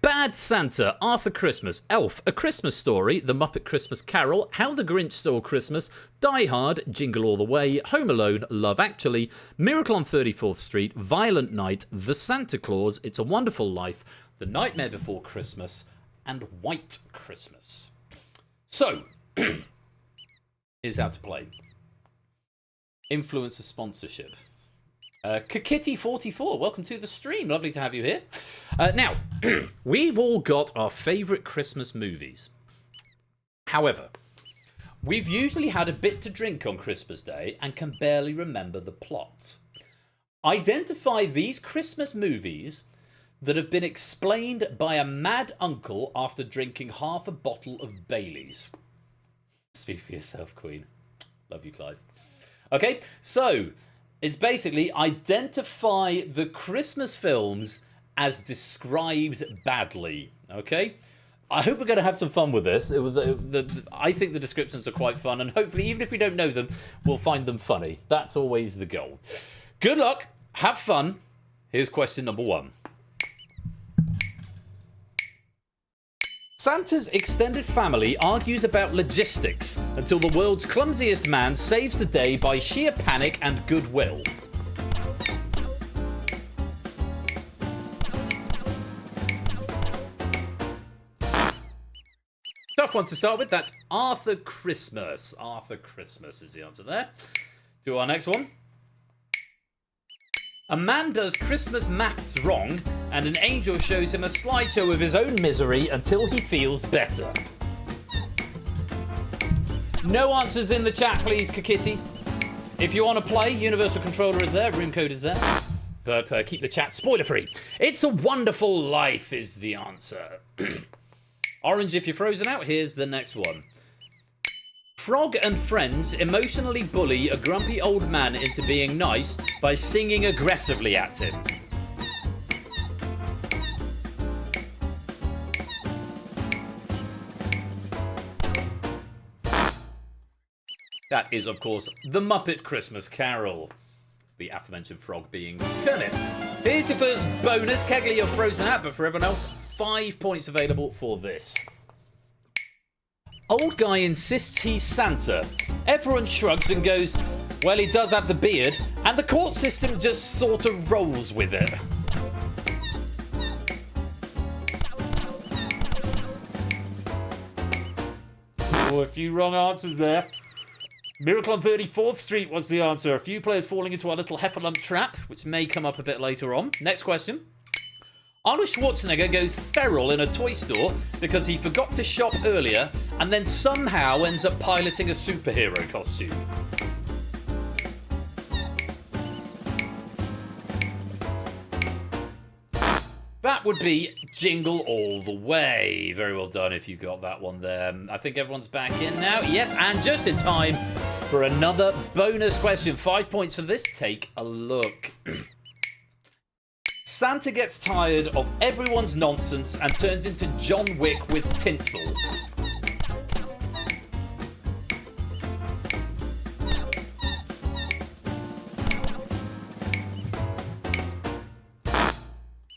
Bad Santa, Arthur Christmas, Elf, A Christmas Story, The Muppet Christmas Carol, How the Grinch Stole Christmas, Die Hard, Jingle All the Way, Home Alone, Love Actually, Miracle on 34th Street, Violent Night, The Santa Claus, It's a Wonderful Life, The Nightmare Before Christmas, and White Christmas. So, here's how to play. Influencer sponsorship. Kakitty44, welcome to the stream. Lovely to have you here. Now, we've all got our favourite Christmas movies. However, we've usually had a bit to drink on Christmas Day and can barely remember the plots. Identify these Christmas movies that have been explained by a mad uncle after drinking half a bottle of Bailey's. Speak for yourself, Queen. Love you, Clive. Okay, so it's basically identify the Christmas films as described badly. Okay, I hope we're going to have some fun with this. I think the descriptions are quite fun, and hopefully, even if we don't know them, we'll find them funny. That's always the goal. Good luck. Have fun. Here's question number 1. Santa's extended family argues about logistics until the world's clumsiest man saves the day by sheer panic and goodwill. Tough one to start with. That's Arthur Christmas. Arthur Christmas is the answer there. To our next one. A man does Christmas maths wrong, and an angel shows him a slideshow of his own misery until he feels better. No answers in the chat, please, Kakitty. If you want to play, Universal Controller is there, room code is there. But keep the chat spoiler-free. It's a Wonderful Life is the answer. Orange if you're frozen out, here's the next one. Frog and friends emotionally bully a grumpy old man into being nice by singing aggressively at him. That is, of course, The Muppet Christmas Carol. The aforementioned frog being Kermit. Here's your first bonus. Kegley, you're frozen out, but for everyone else, 5 points available for this. Old guy insists he's Santa. Everyone shrugs and goes, well, he does have the beard, and the court system just sort of rolls with it. Oh, a few wrong answers there. Miracle on 34th Street was the answer. A few players falling into our little heffalump trap, which may come up a bit later on. Next question. Arnold Schwarzenegger goes feral in a toy store because he forgot to shop earlier and then somehow ends up piloting a superhero costume. That would be Jingle All the Way. Very well done if you got that one there. I think everyone's back in now. Yes, and just in time for another bonus question. 5 points for this. Take a look. Santa gets tired of everyone's nonsense and turns into John Wick with tinsel.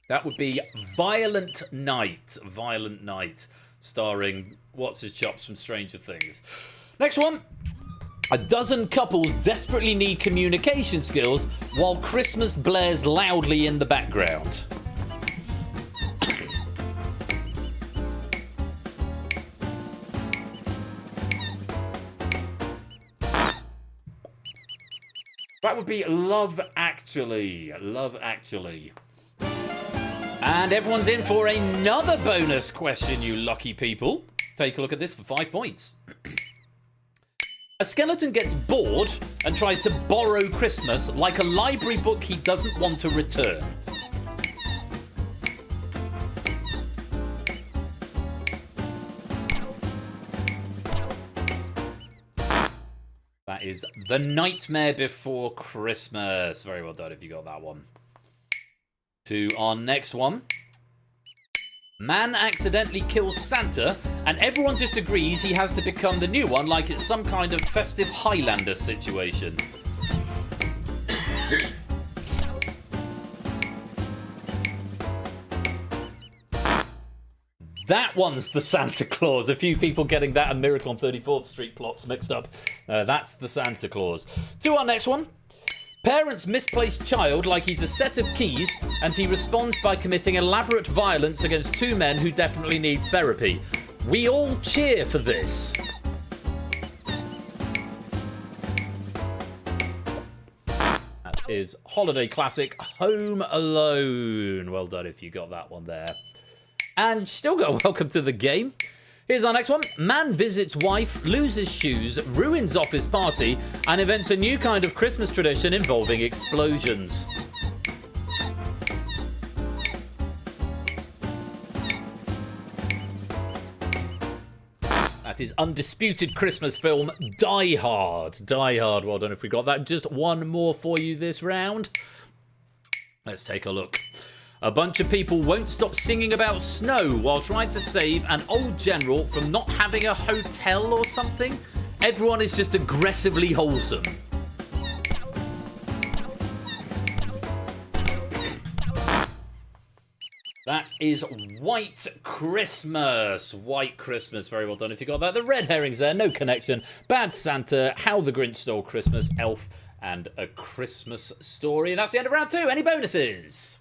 That would be Violent Night. Violent Night, starring What's-His-Chops from Stranger Things. Next one. A dozen couples desperately need communication skills while Christmas blares loudly in the background. That would be Love Actually. Love Actually. And everyone's in for another bonus question, you lucky people. Take a look at this for 5 points. A skeleton gets bored and tries to borrow Christmas like a library book he doesn't want to return. That is The Nightmare Before Christmas. Very well done if you got that one. To our next one. Man accidentally kills Santa, and everyone just agrees he has to become the new one like it's some kind of festive Highlander situation. That one's the Santa Claus. A few people getting that and Miracle on 34th Street plots mixed up. That's the Santa Claus. To our next one. Parents misplace child like he's a set of keys, and he responds by committing elaborate violence against two men who definitely need therapy. We all cheer for this. That is holiday classic Home Alone. Well done if you got that one there. And still got a welcome to the game. Here's our next one. Man visits wife, loses shoes, ruins office party, and invents a new kind of Christmas tradition involving explosions. That is undisputed Christmas film Die Hard. Die Hard, well done if we got that. Just one more for you this round. Let's take a look. A bunch of people won't stop singing about snow while trying to save an old general from not having a hotel or something. Everyone is just aggressively wholesome. That is White Christmas. White Christmas. Very well done if you got that. The red herrings there, no connection. Bad Santa, How the Grinch Stole Christmas, Elf, and A Christmas Story. And that's the end of round 2. Any bonuses?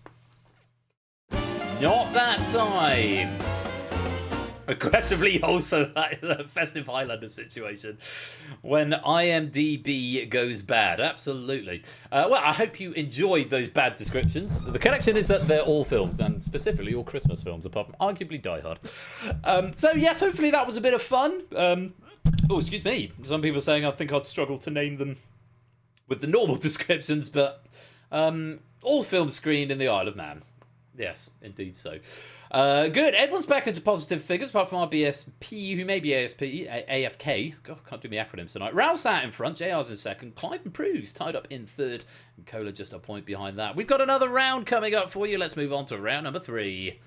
Not that time. Aggressively also that festive Highlander situation. When IMDb goes bad. Absolutely. Well, I hope you enjoyed those bad descriptions. The connection is that they're all films, and specifically all Christmas films, apart from arguably Die Hard. So, yes, hopefully that was a bit of fun. Oh, excuse me. Some people are saying I think I'd struggle to name them with the normal descriptions, but all films screened in the Isle of Man. Yes, indeed so. Good. Everyone's back into positive figures, apart from our BSP, who may be AFK. God, can't do my acronyms tonight. Ralph's out in front, JR's in second, Clive and Prue's tied up in third, and Cola just a point behind that. We've got another round coming up for you. Let's move on to round number 3.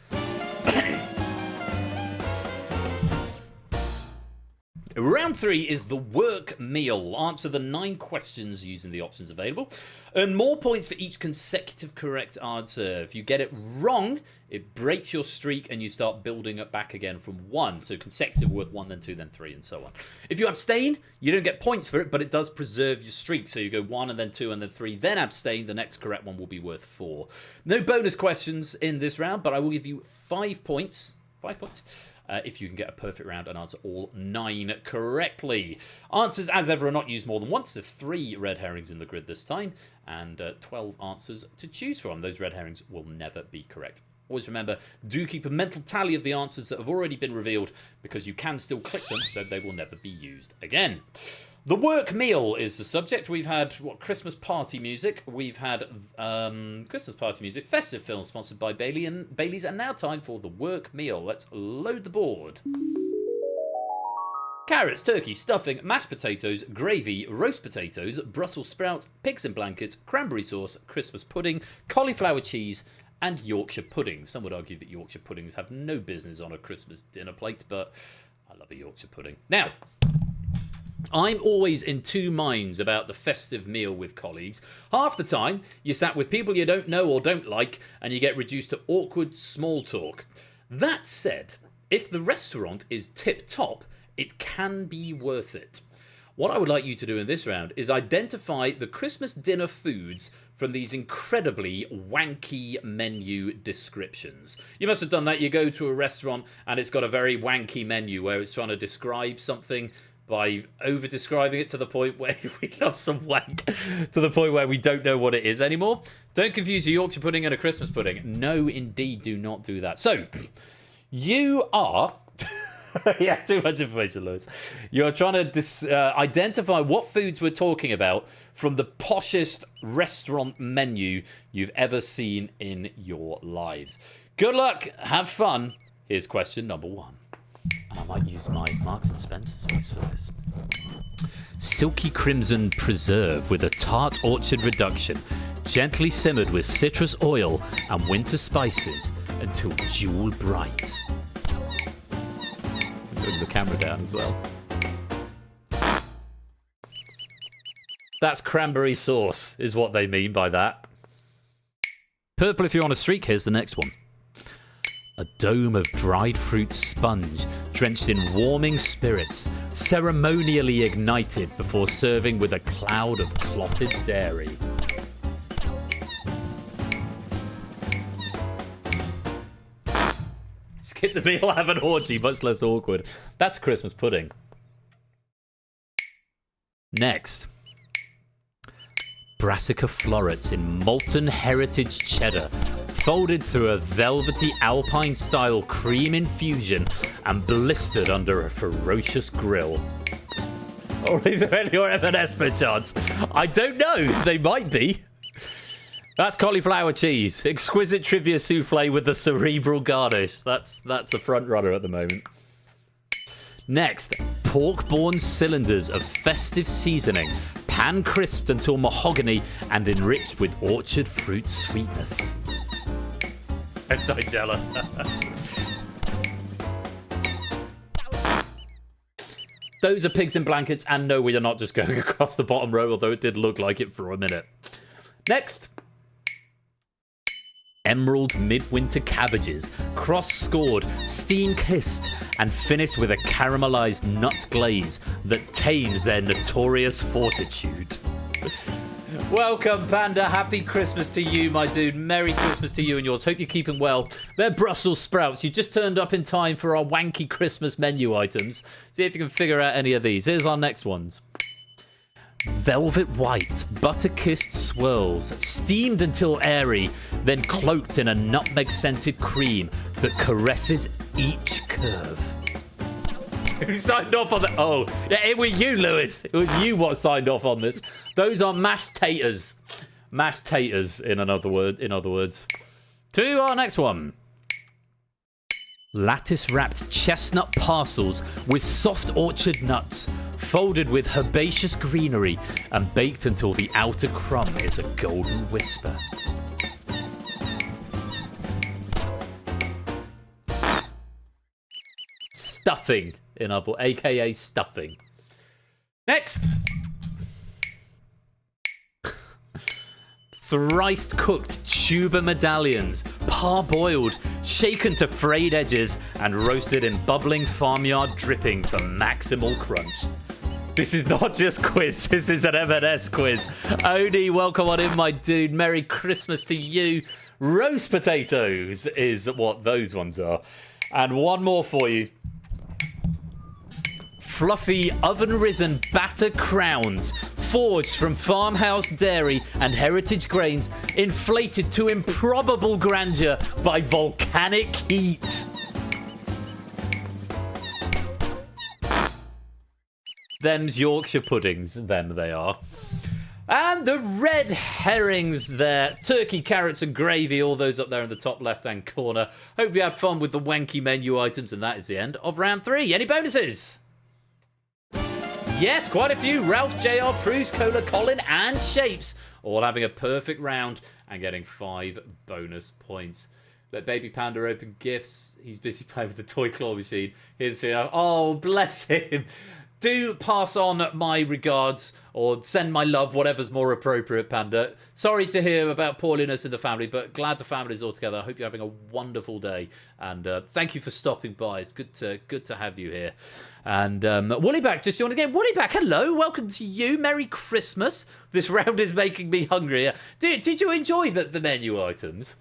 Round 3 is the work meal. Answer the 9 questions using the options available. Earn more points for each consecutive correct answer. If you get it wrong, it breaks your streak and you start building it back again from 1. So consecutive worth 1, then 2, then 3, and so on. If you abstain, you don't get points for it, but it does preserve your streak. So you go 1, and then 2, and then 3, then abstain. The next correct one will be worth 4. No bonus questions in this round, but I will give you 5 points. 5 points. If you can get a perfect round and answer all 9 correctly. Answers, as ever, are not used more than once. There's 3 red herrings in the grid this time, and 12 answers to choose from. Those red herrings will never be correct. Always remember, do keep a mental tally of the answers that have already been revealed, because you can still click them, so they will never be used again. The work meal is the subject. We've had, Christmas party music. We've had Christmas party music, festive films sponsored by Bailey's, and now time for the work meal. Let's load the board. Carrots, turkey, stuffing, mashed potatoes, gravy, roast potatoes, Brussels sprouts, pigs in blankets, cranberry sauce, Christmas pudding, cauliflower cheese, and Yorkshire pudding. Some would argue that Yorkshire puddings have no business on a Christmas dinner plate, but I love a Yorkshire pudding. Now, I'm always in 2 minds about the festive meal with colleagues. Half the time, you sat with people you don't know or don't like, and you get reduced to awkward small talk. That said, if the restaurant is tip-top, it can be worth it. What I would like you to do in this round is identify the Christmas dinner foods from these incredibly wanky menu descriptions. You must have done that. You go to a restaurant and it's got a very wanky menu where it's trying to describe something, by over-describing it to the point where we love some wank, to the point where we don't know what it is anymore. Don't confuse a Yorkshire pudding and a Christmas pudding. No, indeed, do not do that. So, you are... yeah, too much information, Lewis. You're trying to identify what foods we're talking about from the poshest restaurant menu you've ever seen in your lives. Good luck. Have fun. Here's question number 1. And I might use my Marks and Spencer's voice for this. Silky crimson preserve with a tart orchard reduction, gently simmered with citrus oil and winter spices until jewel bright. Putting the camera down as well. That's cranberry sauce, is what they mean by that. Purple if you're on a streak. Here's the next one. A dome of dried fruit sponge, drenched in warming spirits, ceremonially ignited before serving with a cloud of clotted dairy. Skip the meal, have an orgy, much less awkward. That's Christmas pudding. Next. Brassica florets in molten heritage cheddar, folded through a velvety Alpine-style cream infusion and blistered under a ferocious grill. Or is there any M&S perchance? I don't know. They might be. That's cauliflower cheese. Exquisite trivia soufflé with the cerebral garnish. That's a front runner at the moment. Next, pork-borne cylinders of festive seasoning, pan-crisped until mahogany and enriched with orchard fruit sweetness. That's Nigella. Those are pigs in blankets, and no, we are not just going across the bottom row, although it did look like it for a minute. Next. Emerald midwinter cabbages, cross-scored, steam-kissed, and finished with a caramelized nut glaze that tames their notorious fortitude. Welcome, Panda. Happy Christmas to you, my dude. Merry Christmas to you and yours. Hope you're keeping well. They're Brussels sprouts. You just turned up in time for our wanky Christmas menu items. See if you can figure out any of these. Here's our next ones. Velvet white, butter-kissed swirls, steamed until airy, then cloaked in a nutmeg-scented cream that caresses each curve. Who signed off on that? Oh, yeah, it was you, Lewis. It was you what signed off on this. Those are mashed taters. Mashed taters, in other words. To our next one. Lattice-wrapped chestnut parcels with soft orchard nuts, folded with herbaceous greenery and baked until the outer crumb is a golden whisper. Stuffing, aka stuffing. Next. Thrice cooked tuber medallions, parboiled, shaken to frayed edges, and roasted in bubbling farmyard dripping for maximal crunch. This is not just quiz, this is an M&S quiz. Odie, welcome on in, my dude. Merry Christmas to you. Roast potatoes is what those ones are. And one more for you. Fluffy oven-risen batter crowns, forged from farmhouse dairy and heritage grains, inflated to improbable grandeur by volcanic heat. Them's Yorkshire puddings, them they are. And the red herrings there. Turkey, carrots and gravy, all those up there in the top left-hand corner. Hope you had fun with the wanky menu items, and that is the end of round 3. Any bonuses? Yes, quite a few. Ralph, JR, Pruse, Cola, Colin, and Shapes all having a perfect round and getting 5 bonus points. Let Baby Panda open gifts. He's busy playing with the toy claw machine. Here's to oh, bless him. Do pass on my regards or send my love, whatever's more appropriate, Panda. Sorry to hear about poorliness in the family, but glad the family's all together. I hope you're having a wonderful day. And thank you for stopping by. It's good to have you here. And Woollyback just joined again. Woollyback, hello. Welcome to you. Merry Christmas. This round is making me hungrier. Did you enjoy the menu items?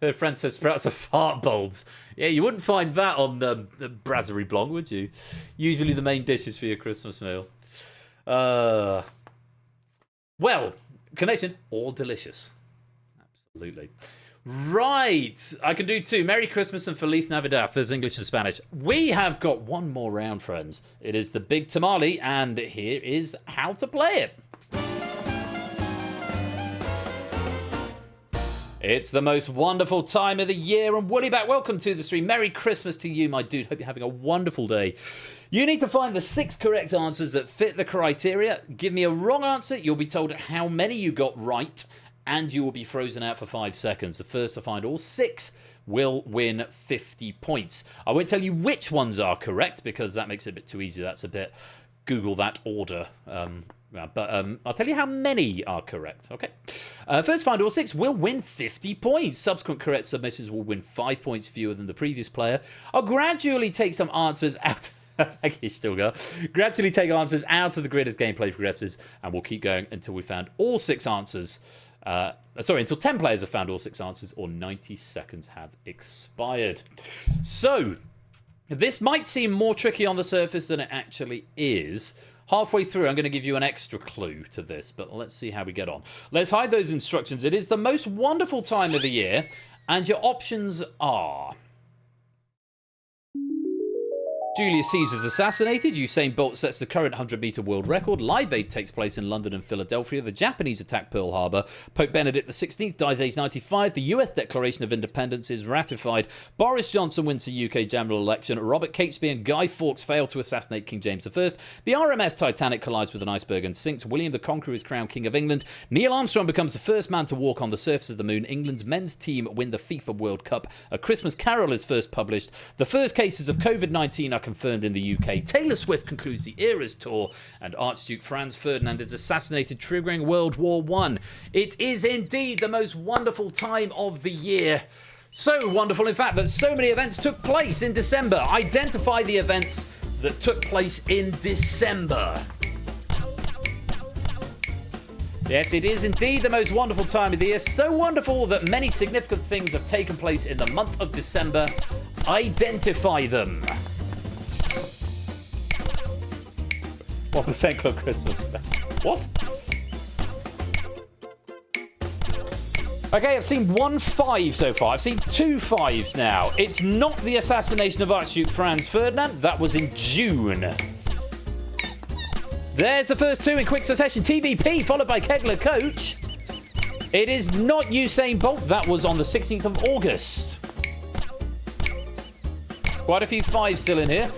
Her friend says sprouts are fart bulbs. Yeah, you wouldn't find that on the Brasserie Blanc, would you? Usually the main dishes for your Christmas meal. Well, Carnation, all delicious. Absolutely. Right, I can do two. Merry Christmas and Feliz Navidad. There's English and Spanish. We have got one more round, friends. It is the Big Tamale, and here is how to play it. It's the most wonderful time of the year, and Woody back. Welcome to the stream. Merry Christmas to you, my dude. Hope you're having a wonderful day. You need to find the 6 correct answers that fit the criteria. Give me a wrong answer. You'll be told how many you got right, and you will be frozen out for 5 seconds. The first to find all 6 will win 50 points. I won't tell you which ones are correct, because that makes it a bit too easy. That's a bit Google that order. But I'll tell you how many are correct. Okay. First find all 6 will win 50 points. Subsequent correct submissions will win 5 points fewer than the previous player. I'll gradually take some answers out. Thank you, Stilgar. Gradually take answers out of the grid as gameplay progresses, and we'll keep going until we found all 6 answers. Until 10 players have found all 6 answers or 90 seconds have expired. So, this might seem more tricky on the surface than it actually is. Halfway through, I'm going to give you an extra clue to this, but let's see how we get on. Let's hide those instructions. It is the most wonderful time of the year, and your options are... Julius Caesar's assassinated. Usain Bolt sets the current 100-meter world record. Live Aid takes place in London and Philadelphia. The Japanese attack Pearl Harbor. Pope Benedict XVI dies age 95. The US Declaration of Independence is ratified. Boris Johnson wins the UK general election. Robert Catesby and Guy Fawkes fail to assassinate King James I. The RMS Titanic collides with an iceberg and sinks. William the Conqueror is crowned King of England. Neil Armstrong becomes the first man to walk on the surface of the moon. England's men's team win the FIFA World Cup. A Christmas Carol is first published. The first cases of COVID-19 are confirmed in the UK. Taylor Swift concludes the Eras tour, and Archduke Franz Ferdinand is assassinated, triggering World War I. It is indeed the most wonderful time of the year. So wonderful, in fact, that so many events took place in December. Identify the events that took place in December. Yes, it is indeed the most wonderful time of the year. So wonderful that many significant things have taken place in the month of December. Identify them. 1% Club Christmas special. What? Okay, I've seen 1 5 so far. I've seen 2 5s now. It's not the assassination of Archduke Franz Ferdinand. That was in June. There's the first 2 in quick succession. TVP, followed by Kegler Coach. It is not Usain Bolt. That was on the 16th of August. Quite a few 5s still in here.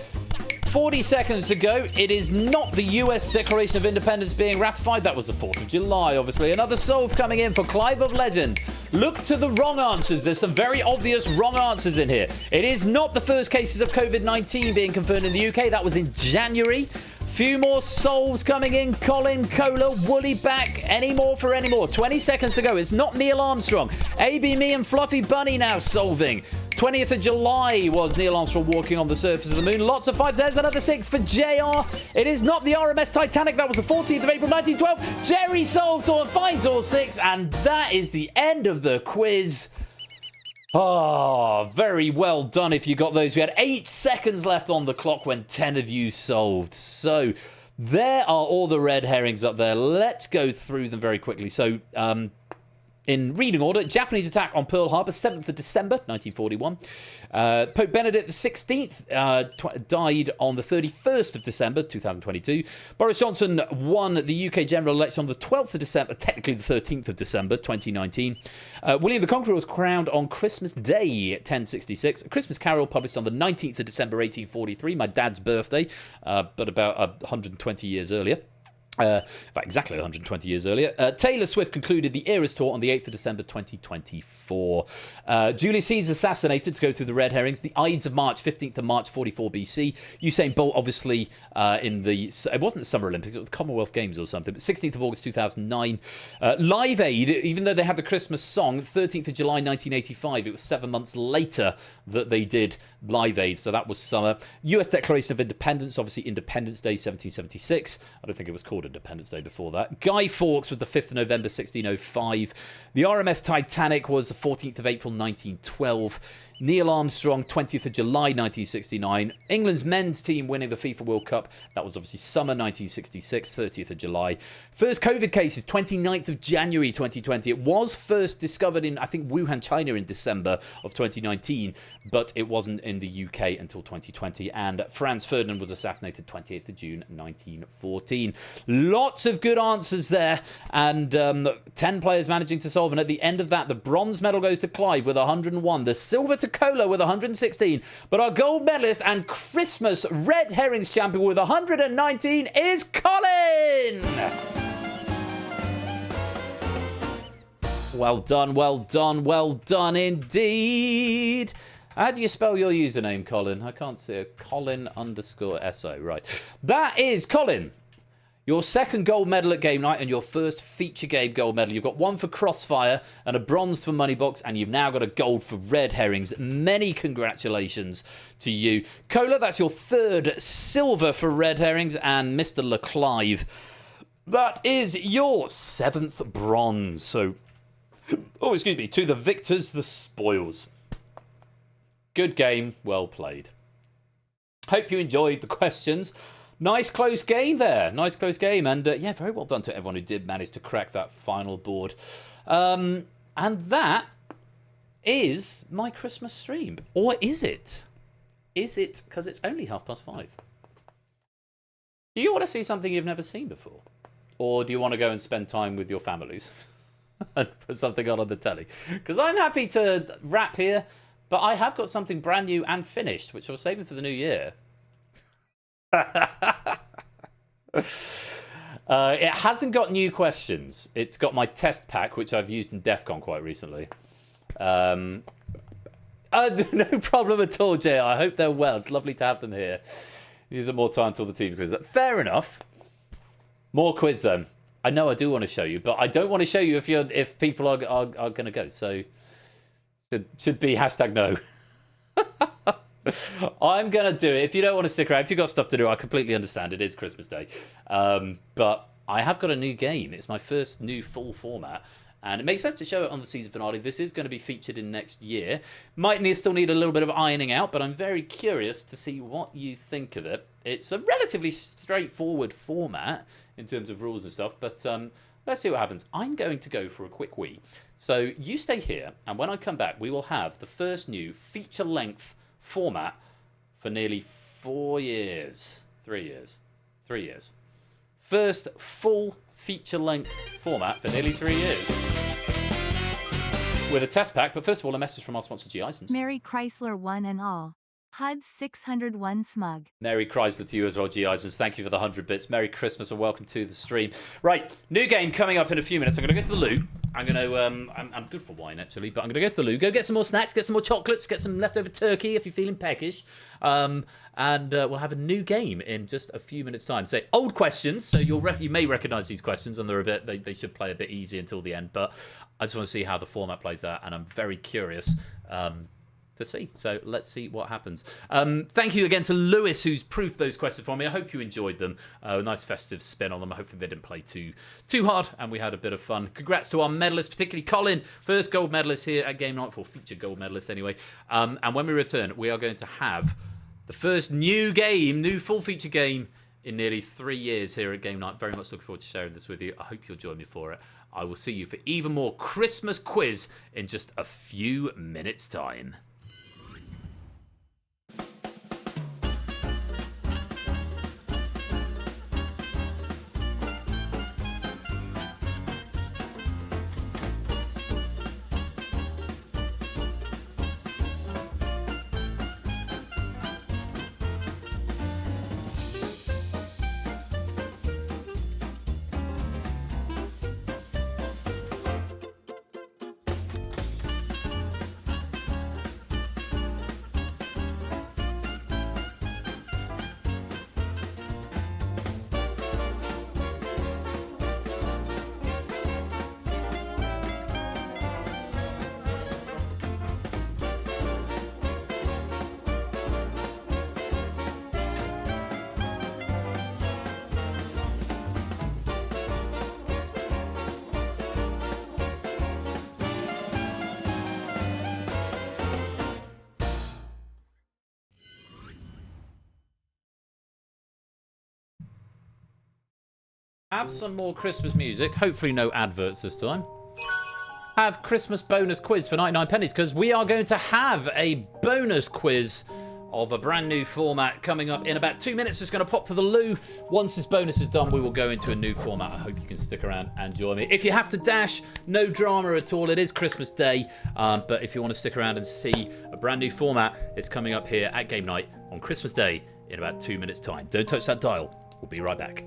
40 seconds to go. It is not the US Declaration of Independence being ratified. That was the 4th of July, obviously. Another solve coming in for Clive of Legend. Look to the wrong answers. There's some very obvious wrong answers in here. It is not the first cases of COVID-19 being confirmed in the UK. That was in January. Few more solves coming in. Colin, Cola, Woolly back. Any more for any more. 20 seconds to go. It's not Neil Armstrong. AB, me and Fluffy Bunny now solving. 20th of July was Neil Armstrong walking on the surface of the moon. Lots of 5. There's another 6 for JR. It is not the RMS Titanic. That was the 14th of April, 1912. Jerry solves or finds all 6. And that is the end of the quiz. Oh, very well done if you got those. We had 8 seconds left on the clock when 10 of you solved. So there are all the red herrings up there. Let's go through them very quickly. So, in reading order, Japanese attack on Pearl Harbor, 7th of December, 1941. Pope Benedict XVI died on the 31st of December, 2022. Boris Johnson won the UK general election on the 12th of December, technically the 13th of December, 2019. William the Conqueror was crowned on Christmas Day, 1066. A Christmas Carol published on the 19th of December, 1843, my dad's birthday, but about 120 years earlier. In fact, exactly 120 years earlier. Taylor Swift concluded the Eras tour on the 8th of December 2024. Julius Caesar assassinated, to go through the red herrings. The Ides of March, 15th of March 44 BC. Usain Bolt, obviously, in the... It wasn't the Summer Olympics, it was the Commonwealth Games or something. But 16th of August 2009. Live Aid, even though they had the Christmas song, 13th of July 1985. It was 7 months later that they did Live Aid, so that was summer. US Declaration of Independence, obviously Independence Day 1776. I don't think it was called called Independence Day before that. Guy Fawkes was the 5th of November 1605. The RMS Titanic was the 14th of April 1912. Neil Armstrong, 20th of July 1969. England's men's team winning the FIFA World Cup. That was obviously summer 1966, 30th of July. First COVID cases, 29th of January 2020. It was first discovered in, I think, Wuhan, China in December of 2019, but it wasn't in the UK until 2020. And Franz Ferdinand was assassinated 28th of June 1914. Lots of good answers there, and 10 players managing to solve. And at the end of that, the bronze medal goes to Clive with 101. The silver to Cola with 116. But our gold medalist and Christmas Red Herrings champion with 119 is Colin! Well done, well done, well done indeed. How do you spell your username, Colin? I can't see it. Colin_SO. Right. That is, Colin, your second gold medal at game night and your first feature game gold medal. You've got one for Crossfire and a bronze for Moneybox, and you've now got a gold for Red Herrings. Many congratulations to you. Cola, that's your third silver for Red Herrings, and Mr. LeClive, that is your 7th bronze. So, oh, excuse me, to the victors, the spoils. Good game, well played. Hope you enjoyed the questions. Nice close game there. Nice close game. And yeah, very well done to everyone who did manage to crack that final board. And that is my Christmas stream. Or is it? Is it? Because it's only 5:30. Do you want to see something you've never seen before? Or do you want to go and spend time with your families and put something on the telly? Because I'm happy to wrap here, but I have got something brand new and finished, which I was saving for the new year. It hasn't got new questions. It's got my test pack, which I've used in DEF CON quite recently. No problem at all, Jay. I hope they're well. It's lovely to have them here. These are more time till the TV quiz. Fair enough. More quiz then. I know I do want to show you, but I don't want to show you if people are going to go. So should be #no. I'm going to do it. If you don't want to stick around, if you've got stuff to do, I completely understand. It is Christmas Day. But I have got a new game. It's my first new full format. And it makes sense to show it on the season finale. This is going to be featured in next year. Still need a little bit of ironing out, but I'm very curious to see what you think of it. It's a relatively straightforward format in terms of rules and stuff, but let's see what happens. I'm going to go for a quick wee. So you stay here, and when I come back, we will have the first new feature-length format for nearly 4 years. 3 years. 3 years. First full feature-length format for nearly 3 years. With a test pack, but first of all, a message from our sponsor, G. Isons. Merry Chrysler one and all. HUD 601 Smug. Merry Chrysler to you as well, G. Isons. Thank you for the 100 bits. Merry Christmas and welcome to the stream. Right, new game coming up in a few minutes. I'm going to go to the loo. I'm going to, I'm good for wine actually, but I'm going to go to the loo, go get some more snacks, get some more chocolates, get some leftover turkey if you're feeling peckish. And we'll have a new game in just a few minutes' time. So, old questions, so you may recognise these questions, and they're a bit, they should play a bit easy until the end, but I just want to see how the format plays out, and I'm very curious to see. So let's see what happens. Thank you again to Lewis, who's proofed those questions for me. I hope you enjoyed them. A nice festive spin on them. Hopefully they didn't play too hard, and we had a bit of fun. Congrats to our medalists, particularly Colin, first gold medalist here at Game Night, for feature gold medalist anyway. And when we return, we are going to have the first new full feature game in nearly 3 years here at Game Night. Very much looking forward to sharing this with you. I hope you'll join me for it. I will see you for even more Christmas quiz in just a few minutes' time. Have some more Christmas music. Hopefully no adverts this time. Have Christmas bonus quiz for 99 pennies, because we are going to have a bonus quiz of a brand new format coming up in about 2 minutes. Just going to pop to the loo. Once this bonus is done, we will go into a new format. I hope you can stick around and join me. If you have to dash, no drama at all. It is Christmas Day. But if you want to stick around and see a brand new format, it's coming up here at Game Night on Christmas Day in about 2 minutes' time. Don't touch that dial. We'll be right back.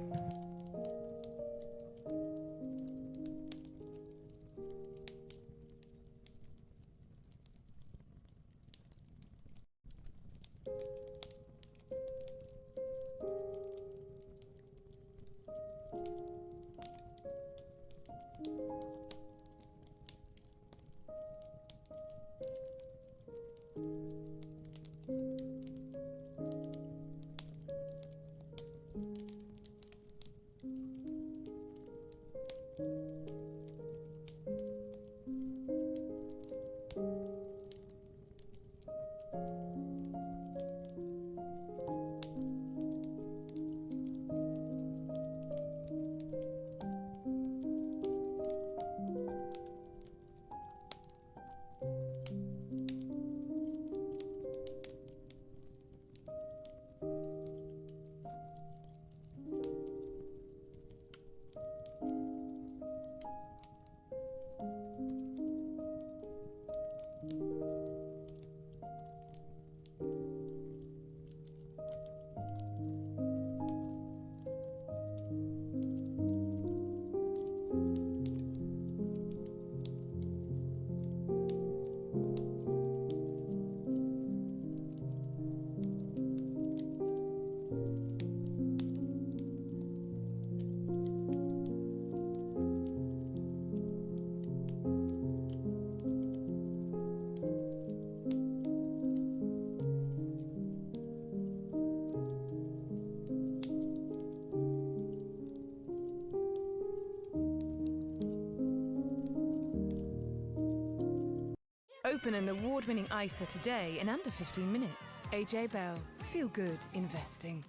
Open an award-winning ISA today in under 15 minutes. AJ Bell. Feel good investing.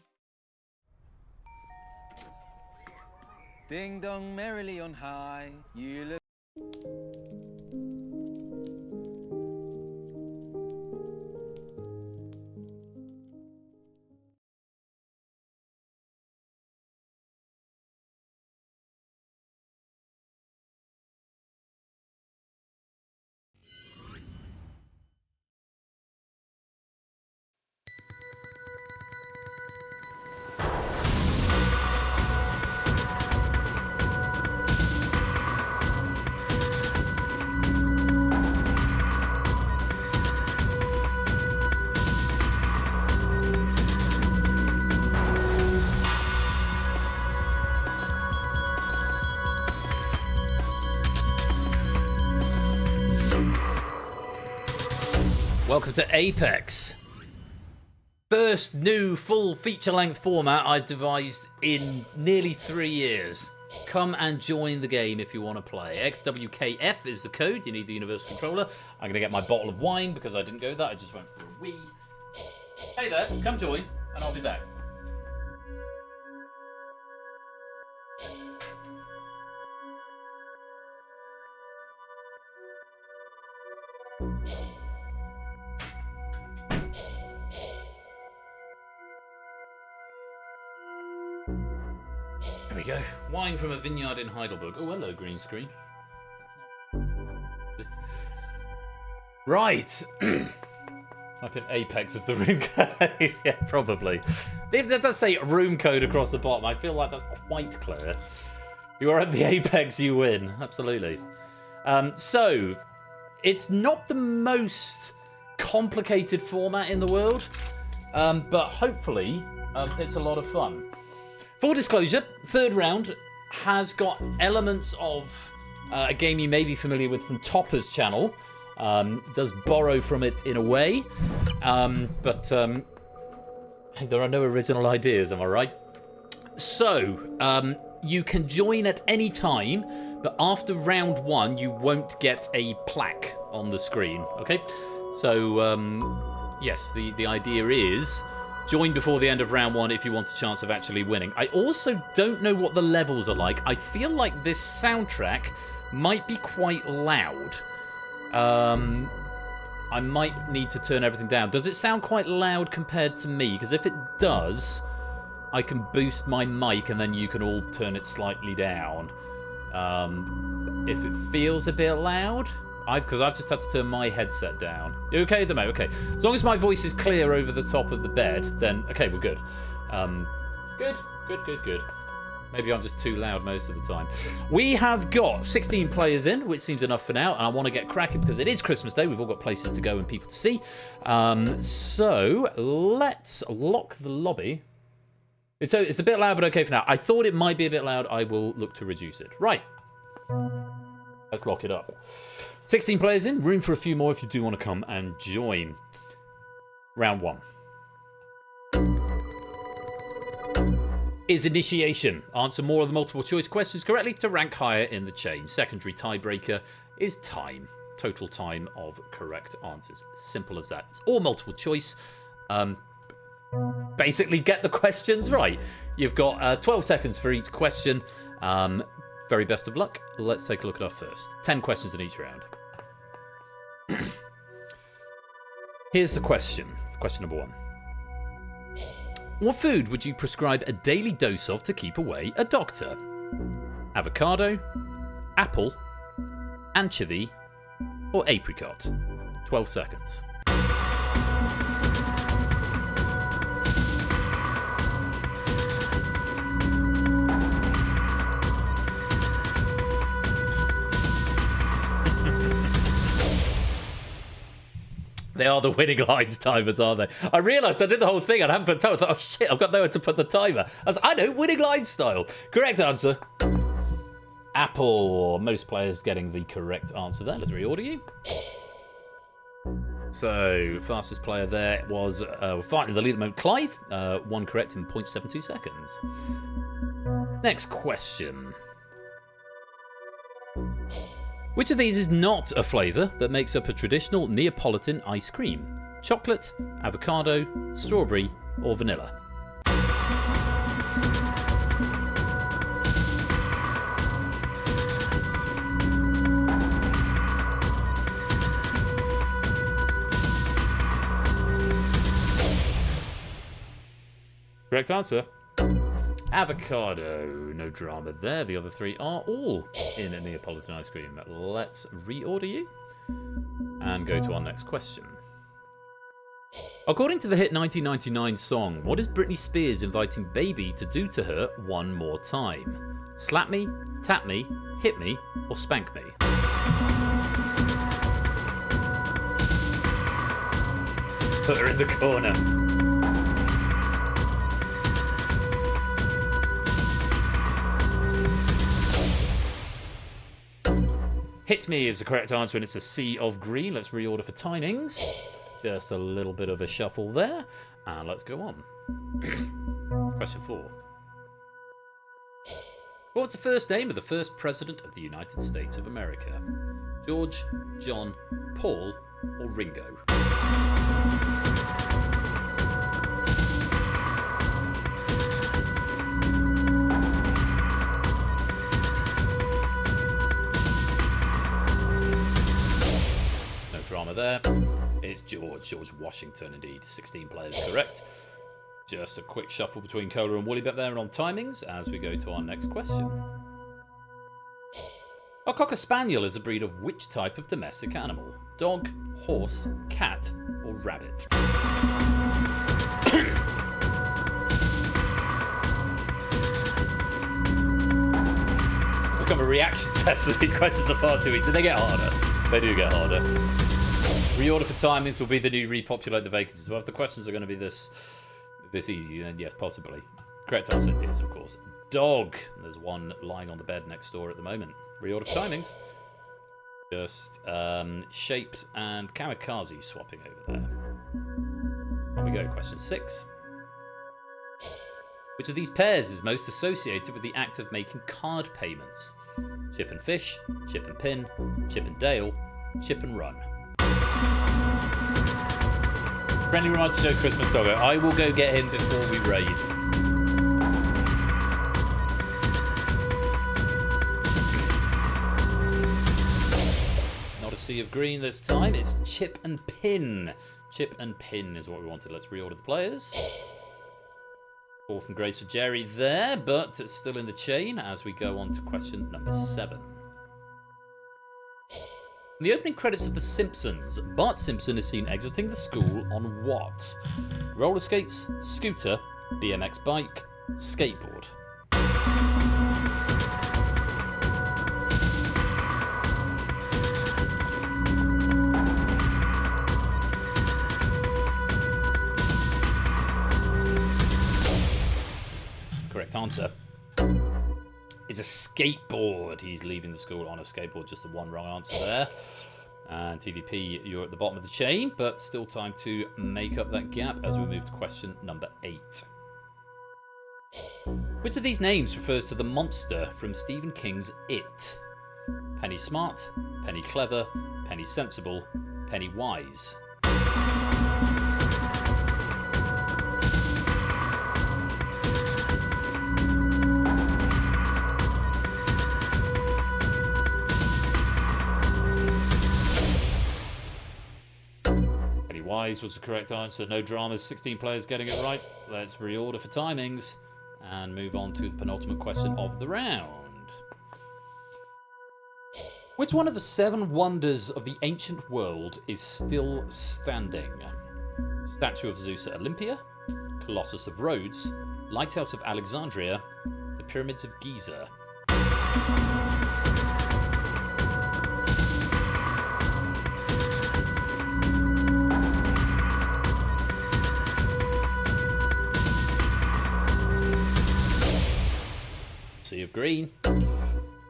Ding dong merrily on high, you look. Welcome to Apex. First new full feature-length format I've devised in nearly 3 years. Come and join the game if you want to play. XWKF is the code. You need the universal controller. I'm going to get my bottle of wine because I didn't go that. I just went for a wee. Hey there, come join and I'll be back. There we go. Wine from a vineyard in Heidelberg. Oh, hello, green screen. Right. I put Apex as the room code. Yeah, probably. If that does say room code across the bottom, I feel like that's quite clear. You are at the Apex, you win. Absolutely. So, it's not the most complicated format in the world, but hopefully it's a lot of fun. Full disclosure, third round has got elements of a game you may be familiar with from Topper's channel. Does borrow from it in a way, but there are no original ideas, am I right? So, you can join at any time, but after round one, you won't get a plaque on the screen, okay? So, yes, the idea is Join before the end of round 1 if you want a chance of actually winning. I also don't know what the levels are like. I feel like this soundtrack might be quite loud. I might need to turn everything down. Does it sound quite loud compared to me? Because if it does, I can boost my mic and then you can all turn it slightly down. If it feels a bit loud, because I've just had to turn my headset down. You okay, the mate? Okay. As long as my voice is clear over the top of the bed, then okay, we're good. Good. Maybe I'm just too loud most of the time. We have got 16 players in, which seems enough for now. And I want to get cracking because it is Christmas Day. We've all got places to go and people to see. So let's lock the lobby. It's a bit loud, but okay for now. I thought it might be a bit loud. I will look to reduce it. Right. Let's lock it up. 16 players in. Room for a few more if you do want to come and join. Round 1. Is initiation. Answer more of the multiple choice questions correctly to rank higher in the chain. Secondary tiebreaker is time. Total time of correct answers. Simple as that. It's all multiple choice. Basically, get the questions right. You've got 12 seconds for each question. Very best of luck. Let's take a look at our first. 10 questions in each round. Here's the question. Question number 1. What food would you prescribe a daily dose of to keep away a doctor? Avocado, apple, anchovy, or apricot? 12 seconds. They are the winning lines timers, aren't they? I realised I did the whole thing and I haven't put the timer. I thought, oh shit, I've got nowhere to put the timer. I know, winning line style. Correct answer. Apple. Most players getting the correct answer there. Let's reorder you. So, fastest player there was fighting the lead at the moment, Clive. 1 correct in 0.72 seconds. Next question. Which of these is not a flavour that makes up a traditional Neapolitan ice cream? Chocolate, avocado, strawberry, or vanilla? Correct answer. Avocado. No drama there. The other 3 are all in a Neapolitan ice cream. Let's reorder you and go to our next question. According to the hit 1999 song, what is Britney Spears inviting Baby to do to her one more time? Slap me, tap me, hit me, or spank me? Put her in the corner. Hit me is the correct answer, and it's a sea of green. Let's reorder for timings. Just a little bit of a shuffle there. And let's go on. Question 4. What's the first name of the first president of the United States of America? George, John, Paul, or Ringo? Drama there. It's George Washington, indeed. 16 players correct. Just a quick shuffle between Cola and Woolly bet there and on timings as we go to our next question. A Cocker Spaniel is a breed of which type of domestic animal? Dog, horse, cat, or rabbit? It's become a reaction test. These questions are far too easy. They get harder. They do get harder. Reorder for timings will be the new repopulate the vacancies. Well, if the questions are going to be this easy, then yes, possibly. Correct answer is, of course, dog. There's one lying on the bed next door at the moment. Reorder for timings. Just shapes and kamikaze swapping over there. On we go. Question 6. Which of these pairs is most associated with the act of making card payments? Chip and fish, chip and pin, chip and dale, chip and run. Friendly reminder to show Christmas Doggo. I will go get him before we raid. Not a sea of green this time. It's chip and pin. Chip and pin is what we wanted. Let's reorder the players. 4 from Grace for Jerry there, but it's still in the chain as we go on to question number 7. In the opening credits of The Simpsons, Bart Simpson is seen exiting the school on what? Roller skates, scooter, BMX bike, skateboard. Correct answer is a skateboard. He's leaving the school on a skateboard. Just the one wrong answer there. And TVP, you're at the bottom of the chain, but still time to make up that gap as we move to question number 8. Which of these names refers to the monster from Stephen King's It? Penny Smart, Penny Clever, Penny Sensible, Penny Wise. Wise was the correct answer. No dramas. 16 players getting it right. Let's reorder for timings and move on to the penultimate question of the round. Which one of the 7 wonders of the ancient world is still standing? Statue of Zeus at Olympia, Colossus of Rhodes, Lighthouse of Alexandria, the Pyramids of Giza. Sea of green.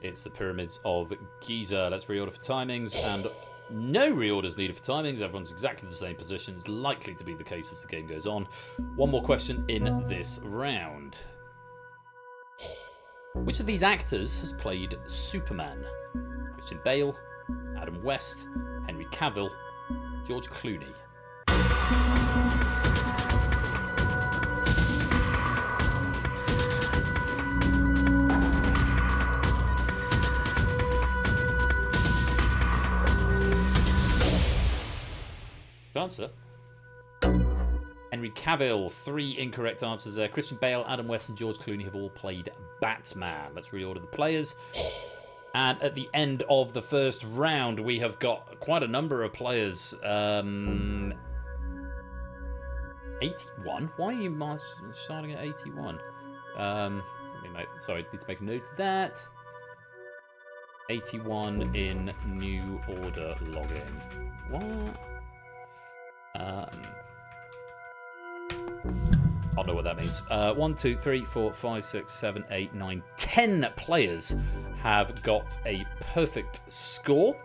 It's the Pyramids of Giza. Let's reorder for timings, and no reorders needed for timings. Everyone's exactly the same position. It's likely to be the case as the game goes on. One more question in this round. Which of these actors has played Superman? Christian Bale, Adam West, Henry Cavill, George Clooney. Answer. Henry Cavill. 3 incorrect answers there. Christian Bale, Adam West, and George Clooney have all played Batman. Let's reorder the players. And at the end of the first round, we have got quite a number of players. 81? Why are you starting at 81? Sorry, I need to make a note of that. 81 in new order logging. What? I don't know what that means. 1, 2, 3, 4, 5, 6, 7, 8, 9, 10 players have got a perfect score,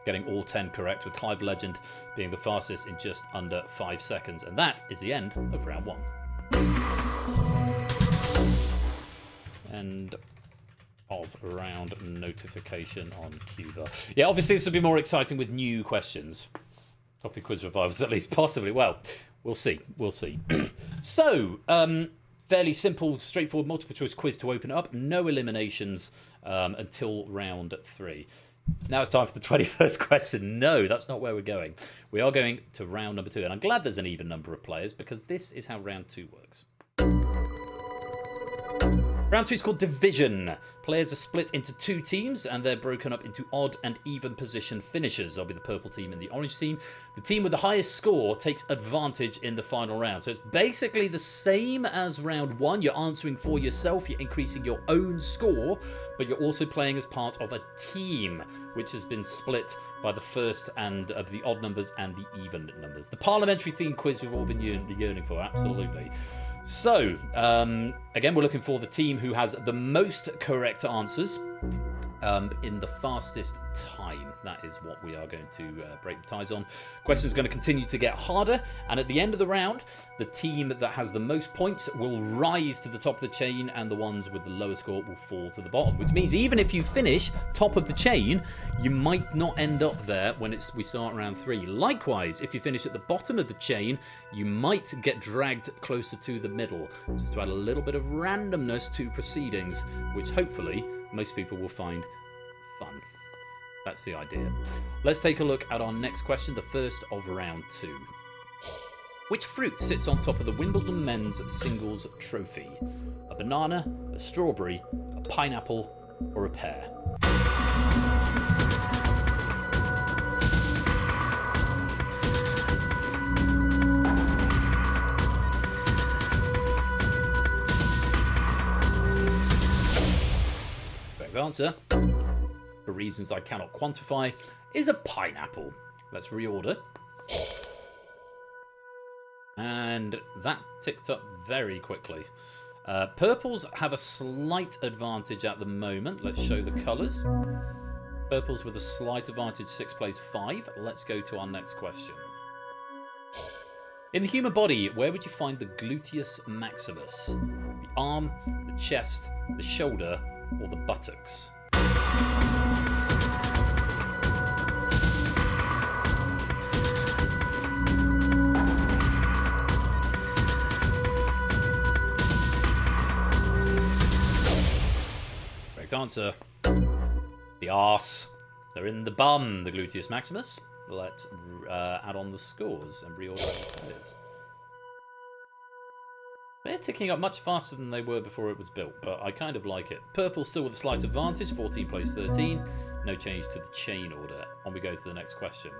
getting all 10 correct, with Clive Legend being the fastest in just under 5 seconds. And that is the end of round 1. End of round notification on Cuba. Yeah, obviously this will be more exciting with new questions. Topic quiz revivals, at least possibly. Well, we'll see. We'll see. So, fairly simple, straightforward multiple choice quiz to open up. No eliminations until round 3. Now it's time for the 21st question. No, that's not where we're going. We are going to round number 2. And I'm glad there's an even number of players because this is how round 2 works. Round 2 is called Division. Players are split into 2 teams and they're broken up into odd and even position finishers. There'll be the purple team and the orange team. The team with the highest score takes advantage in the final round. So it's basically the same as round 1. You're answering for yourself, you're increasing your own score, but you're also playing as part of a team, which has been split by the first and of the odd numbers and the even numbers. The parliamentary theme quiz we've all been yearning for, absolutely. So, again, we're looking for the team who has the most correct answers. in the fastest time. That is what we are going to break the ties on. Question's going to continue to get harder, and at the end of the round, the team that has the most points will rise to the top of the chain, and the ones with the lower score will fall to the bottom, which means even if you finish top of the chain, you might not end up there when we start round 3. Likewise, if you finish at the bottom of the chain, you might get dragged closer to the middle, just to add a little bit of randomness to proceedings, which hopefully most people will find fun. That's the idea. Let's take a look at our next question, the first of round 2. Which fruit sits on top of the Wimbledon men's singles trophy? A banana, a strawberry, a pineapple, or a pear? Correct answer, for reasons I cannot quantify, is a pineapple. Let's reorder. And that ticked up very quickly. Purples have a slight advantage at the moment. Let's show the colours. Purples with a slight advantage, 6 plays 5. Let's go to our next question. In the human body, where would you find the gluteus maximus? The arm, the chest, the shoulder, or the buttocks? Correct answer. The arse. They're in the bum, the gluteus maximus. Let's add on the scores and reorder the players. They're ticking up much faster than they were before it was built, but I kind of like it. Purple still with a slight advantage, 14 plays 13. No change to the chain order. On we go to the next question.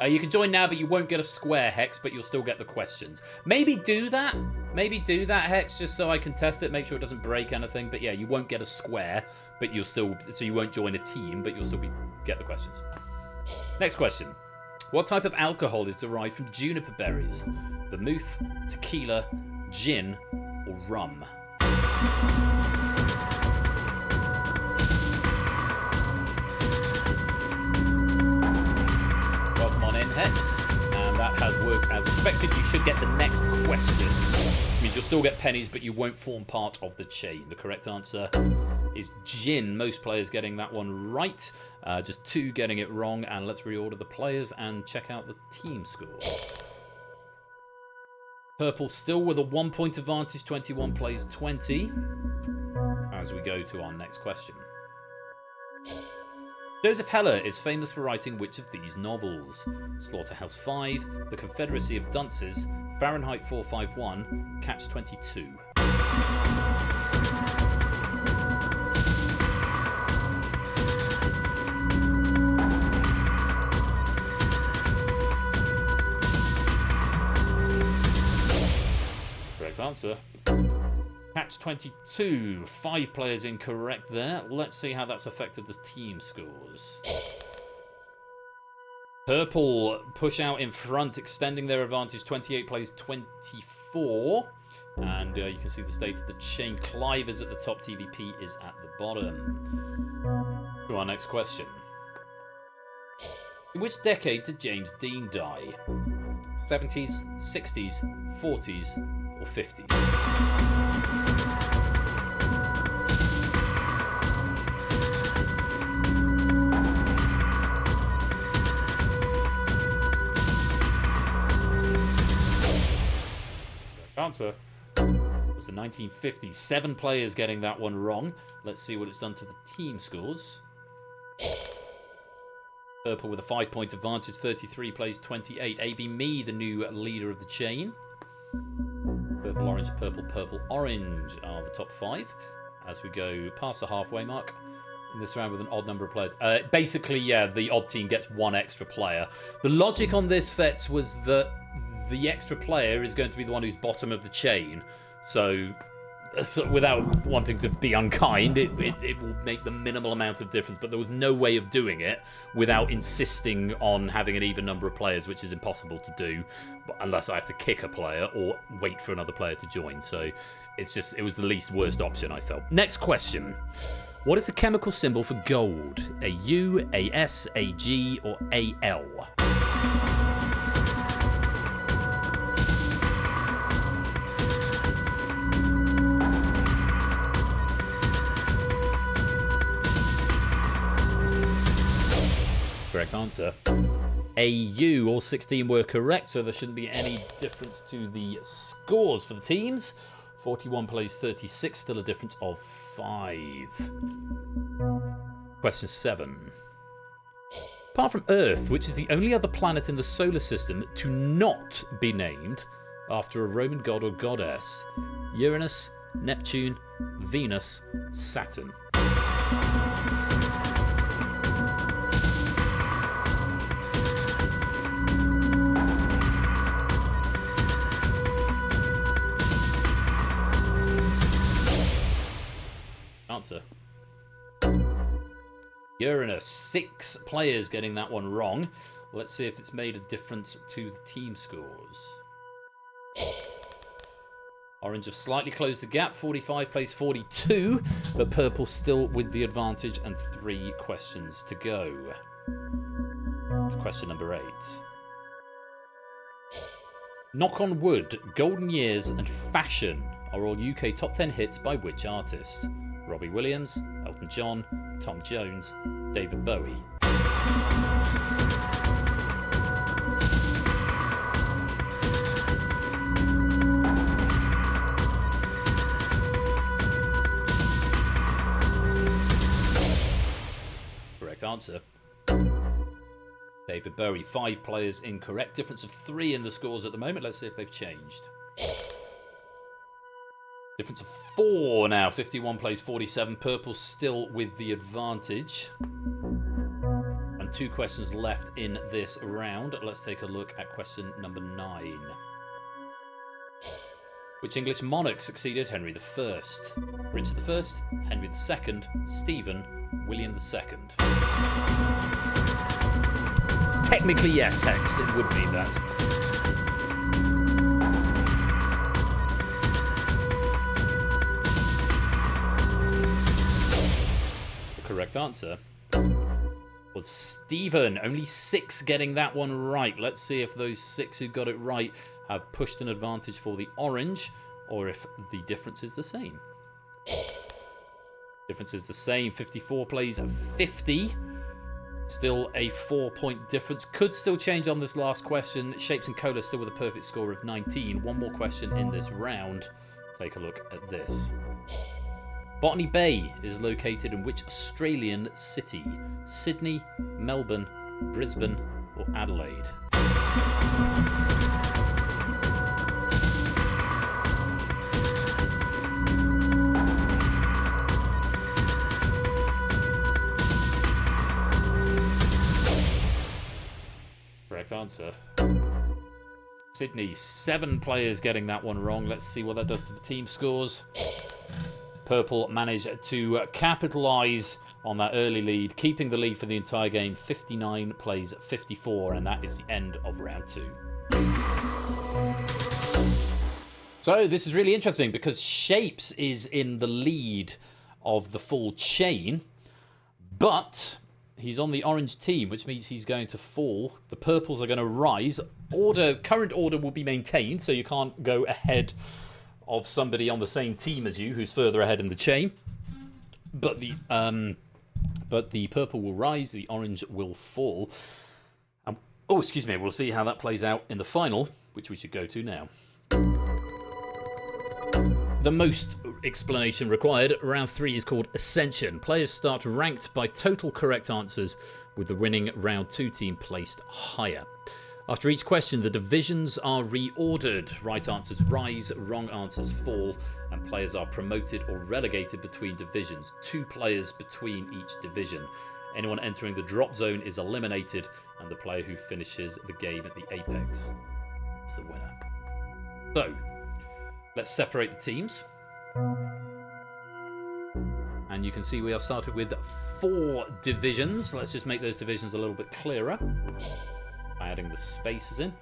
You can join now, but you won't get a square, Hex, but you'll still get the questions. Maybe do that. Maybe do that, Hex, just so I can test it, make sure it doesn't break anything. But yeah, you won't get a square, but you'll still... So you won't join a team, but you'll still get the questions. Next question. What type of alcohol is derived from juniper berries? Vermouth, tequila, gin, or rum? Welcome on in, Hex. And that has worked as expected. You should get the next question. It means you'll still get pennies, but you won't form part of the chain. The correct answer is gin. Most players getting that one right. Just 2 getting it wrong. And let's reorder the players and check out the team score. Purple still with a 1-point advantage, 21 plays 20. As we go to our next question. Joseph Heller is famous for writing which of these novels? Slaughterhouse-5, The Confederacy of Dunces, Fahrenheit 451, Catch-22. Correct answer. Catch-22. 5 players incorrect there. Let's see how that's affected the team scores. Purple push out in front, extending their advantage. 28 plays 24. And you can see the state of the chain. Clive is at the top. TVP is at the bottom. To our next question. In which decade did James Dean die? 70s, 60s, 40s, or 50s? Answer was the 1950s. 7 players getting that one wrong. Let's see what it's done to the team scores. Purple with a 5-point advantage, 33 plays 28. AB Me, the new leader of the chain. Purple, orange, purple, purple, orange are the top 5. As we go past the halfway mark in this round with an odd number of players. Basically, yeah, the odd team gets 1 extra player. The logic on this, Fets, was that the extra player is going to be the one who's bottom of the chain. So without wanting to be unkind, it will make the minimal amount of difference. But there was no way of doing it without insisting on having an even number of players, which is impossible to do unless I have to kick a player or wait for another player to join. So it was the least worst option, I felt. Next question. What is the chemical symbol for gold? A U, a S, a G, or a L? Correct answer. AU, all 16 were correct, so there shouldn't be any difference to the scores for the teams. 41 plays 36, still a difference of 5. Question 7. Apart from Earth, which is the only other planet in the solar system to not be named after a Roman god or goddess? Uranus, Neptune, Venus, Saturn. Answer. Uranus. 6 players getting that one wrong. Let's see if it's made a difference to the team scores. Orange have slightly closed the gap. 45 plays 42, but purple still with the advantage and 3 questions to go. To question number 8. Knock on Wood, Golden Years and Fashion are all UK top 10 hits by which artists? Robbie Williams, Elton John, Tom Jones, David Bowie. Correct answer. David Bowie. 5 players incorrect. Difference of 3 in the scores at the moment. Let's see if they've changed. Difference of 4 now. 51 plays 47. Purple still with the advantage. And 2 questions left in this round. Let's take a look at question number 9. Which English monarch succeeded Henry I? Richard I, Henry II, Stephen, William II. Technically yes, Hex. It would mean that. Correct answer was Stephen. Only 6 getting that one right. Let's see if those 6 who got it right have pushed an advantage for the orange, or if the difference is the same. Difference is the same. 54 plays 50. Still a 4-point difference. Could still change on this last question. Shapes and Cola still with a perfect score of 19. One more question in this round. Take a look at this. Botany Bay is located in which Australian city? Sydney, Melbourne, Brisbane, or Adelaide? Correct answer. Sydney. 7 players getting that one wrong. Let's see what that does to the team scores. Purple managed to capitalise on that early lead, keeping the lead for the entire game. 59 plays 54, and that is the end of round 2. So this is really interesting because Shapes is in the lead of the full chain, but he's on the orange team, which means he's going to fall. The purples are going to rise. Current order will be maintained, so you can't go ahead of somebody on the same team as you who's further ahead in the chain. But the purple will rise, the orange will fall. Excuse me, we'll see how that plays out in the final, which we should go to now. The most explanation required. Round 3 is called Ascension. Players start ranked by total correct answers, with the winning round 2 team placed higher. After each question, the divisions are reordered. Right answers rise, wrong answers fall, and players are promoted or relegated between divisions. 2 players between each division. Anyone entering the drop zone is eliminated, and the player who finishes the game at the apex is the winner. So, let's separate the teams. And you can see we are started with 4 divisions. Let's just make those divisions a little bit clearer by adding the spaces in.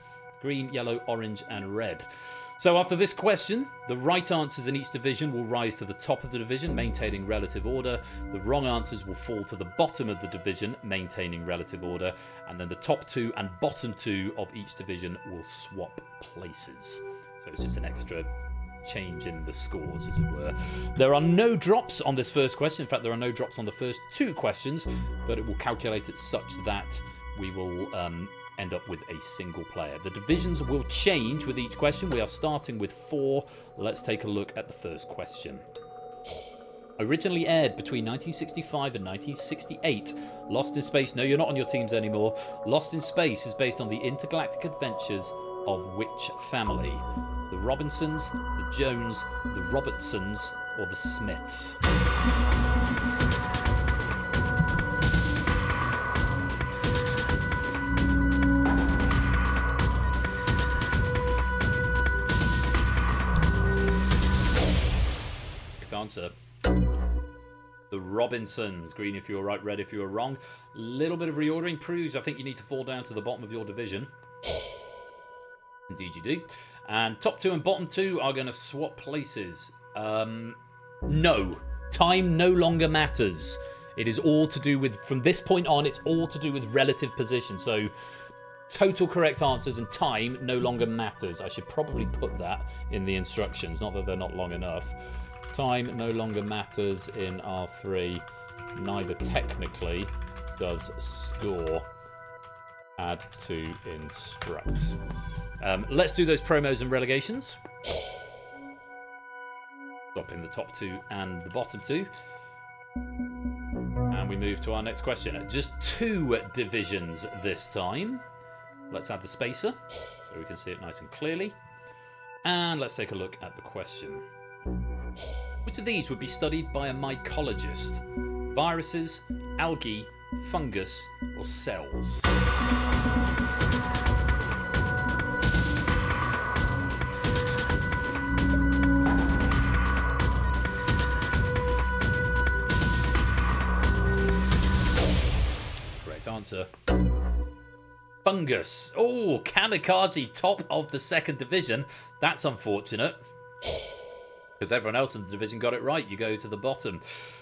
Green, yellow, orange, and red. So after this question, the right answers in each division will rise to the top of the division, maintaining relative order. The wrong answers will fall to the bottom of the division, maintaining relative order. And then the top 2 and bottom 2 of each division will swap places. So it's just an extra change in the scores, as it were. There are no drops on this first question. In fact, there are no drops on the first 2 questions, but it will calculate it such that we will end up with a single player. The divisions will change with each question. We are starting with 4. Let's take a look at the first question. Originally aired between 1965 and 1968, Lost in Space, no, you're not on your teams anymore. Lost in Space is based on the intergalactic adventures of which family? The Robinsons, the Jones, the Robertsons, or the Smiths? Answer. The Robinsons. Green if you were right, red if you were wrong. Little bit of reordering proves I think you need to fall down to the bottom of your division. Indeed you do. And top 2 and bottom 2 are going to swap places. No. Time no longer matters. It is all to do with, from this point on, it's all to do with relative position. So total correct answers and time no longer matters. I should probably put that in the instructions, not that they're not long enough. Time no longer matters in R3. Neither technically does score. Add to instruct. Let's do those promos and relegations. Stop in the top 2 and the bottom 2. And we move to our next question. Just 2 divisions this time. Let's add the spacer so we can see it nice and clearly. And let's take a look at the question. Which of these would be studied by a mycologist? Viruses, algae, fungus, or cells? Correct answer. Fungus. Oh, kamikaze, top of the 2nd division. That's unfortunate. Because everyone else in the division got it right. You go to the bottom.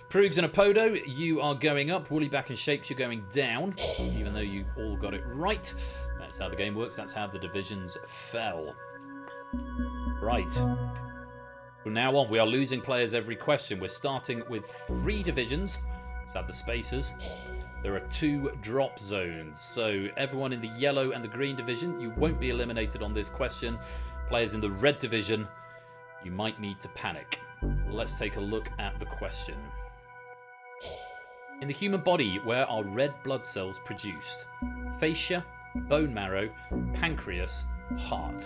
Proogs and Apodo, you are going up. Woollyback and Shapes, you're going down. Even though you all got it right. That's how the game works. That's how the divisions fell. Right. From now on, we are losing players every question. We're starting with 3 divisions. Let's add the spacers. There are 2 drop zones. So everyone in the yellow and the green division, you won't be eliminated on this question. Players in the red division, you might need to panic. Let's take a look at the question. In the human body, where are red blood cells produced? Fascia, bone marrow, pancreas, heart.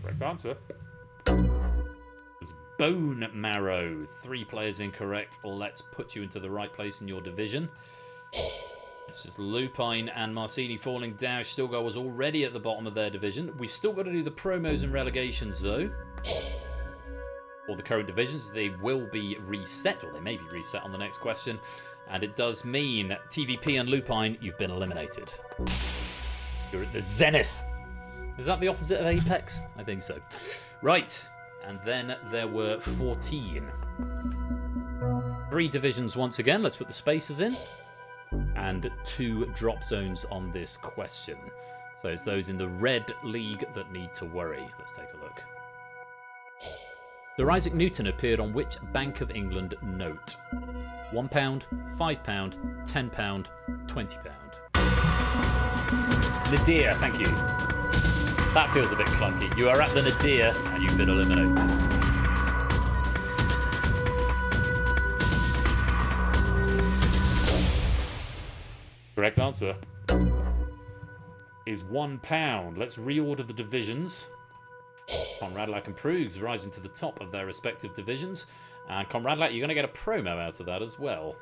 Correct answer. Bone marrow. 3 players incorrect. Let's put you into the right place in your division. It's just Lupine and Marcini falling down. Stilgar was already at the bottom of their division. We've still got to do the promos and relegations, though. Or the current divisions. They will be reset, or they may be reset on the next question. And it does mean TVP and Lupine, you've been eliminated. You're at the zenith. Is that the opposite of Apex? I think so. Right. And then there were 14. 3 divisions once again. Let's put the spacers in. And 2 drop zones on this question. So it's those in the red league that need to worry. Let's take a look. Sir Isaac Newton appeared on which Bank of England note? £1, £5, £10, £20. Nadir, thank you. That feels a bit clunky. You are at the nadir and you've been eliminated. Correct answer is £1. Let's reorder the divisions. Conradlac and Proogs rising to the top of their respective divisions. And Conradlac, you're going to get a promo out of that as well.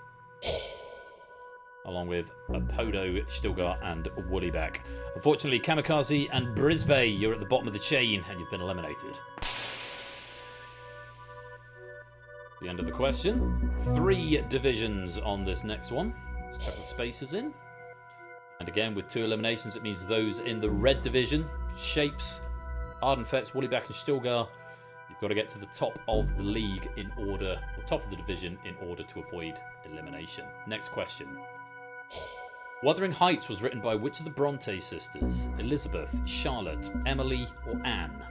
Along with Apodo, Stilgar, and Woollyback. Unfortunately, Kamikaze and Brisbane, you're at the bottom of the chain, and you've been eliminated. The end of the question. 3 divisions on this next one. Let's chuck the spaces in. And again, with 2 eliminations, it means those in the red division, Shapes, Ardenfetz, Woollyback, and Stilgar, you've got to get to the top of the league in order, or top of the division in order to avoid elimination. Next question. Wuthering Heights was written by which of the Bronte sisters? Elizabeth, Charlotte, Emily, or Anne?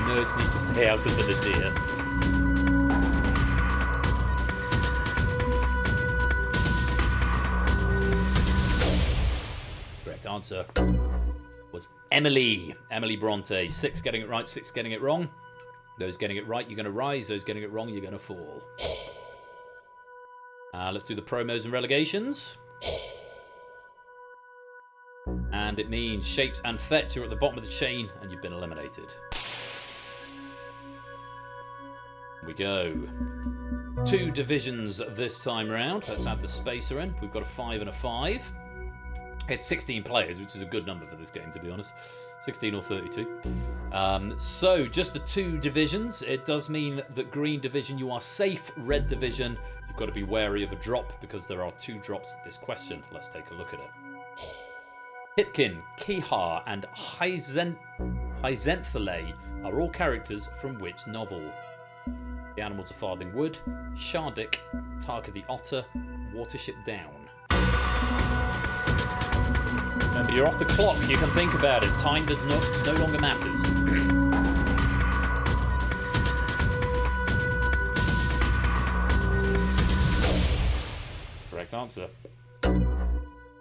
Nerds need to stay out of the nadir. Correct answer was Emily. Emily Bronte. 6 getting it right, 6 getting it wrong. Those getting it right, you're going to rise. Those getting it wrong, you're going to fall. Let's do the promos and relegations. And it means Shapes and Fetch, you're at the bottom of the chain, and you've been eliminated. We go. 2 divisions this time round. Let's add the spacer in. We've got a 5 and a 5. It's 16 players, which is a good number for this game, to be honest. 16 or 32. So, just the 2 divisions. It does mean that green division, you are safe. Red division, you've got to be wary of a drop, because there are 2 drops at this question. Let's take a look at it. Pipkin, Kihar, and Hyzenthale are all characters from which novel? The Animals of Farthing Wood, Shardik, Tarka the Otter, Watership Down. Remember, you're off the clock. You can think about it. Time does no longer matters. Correct answer.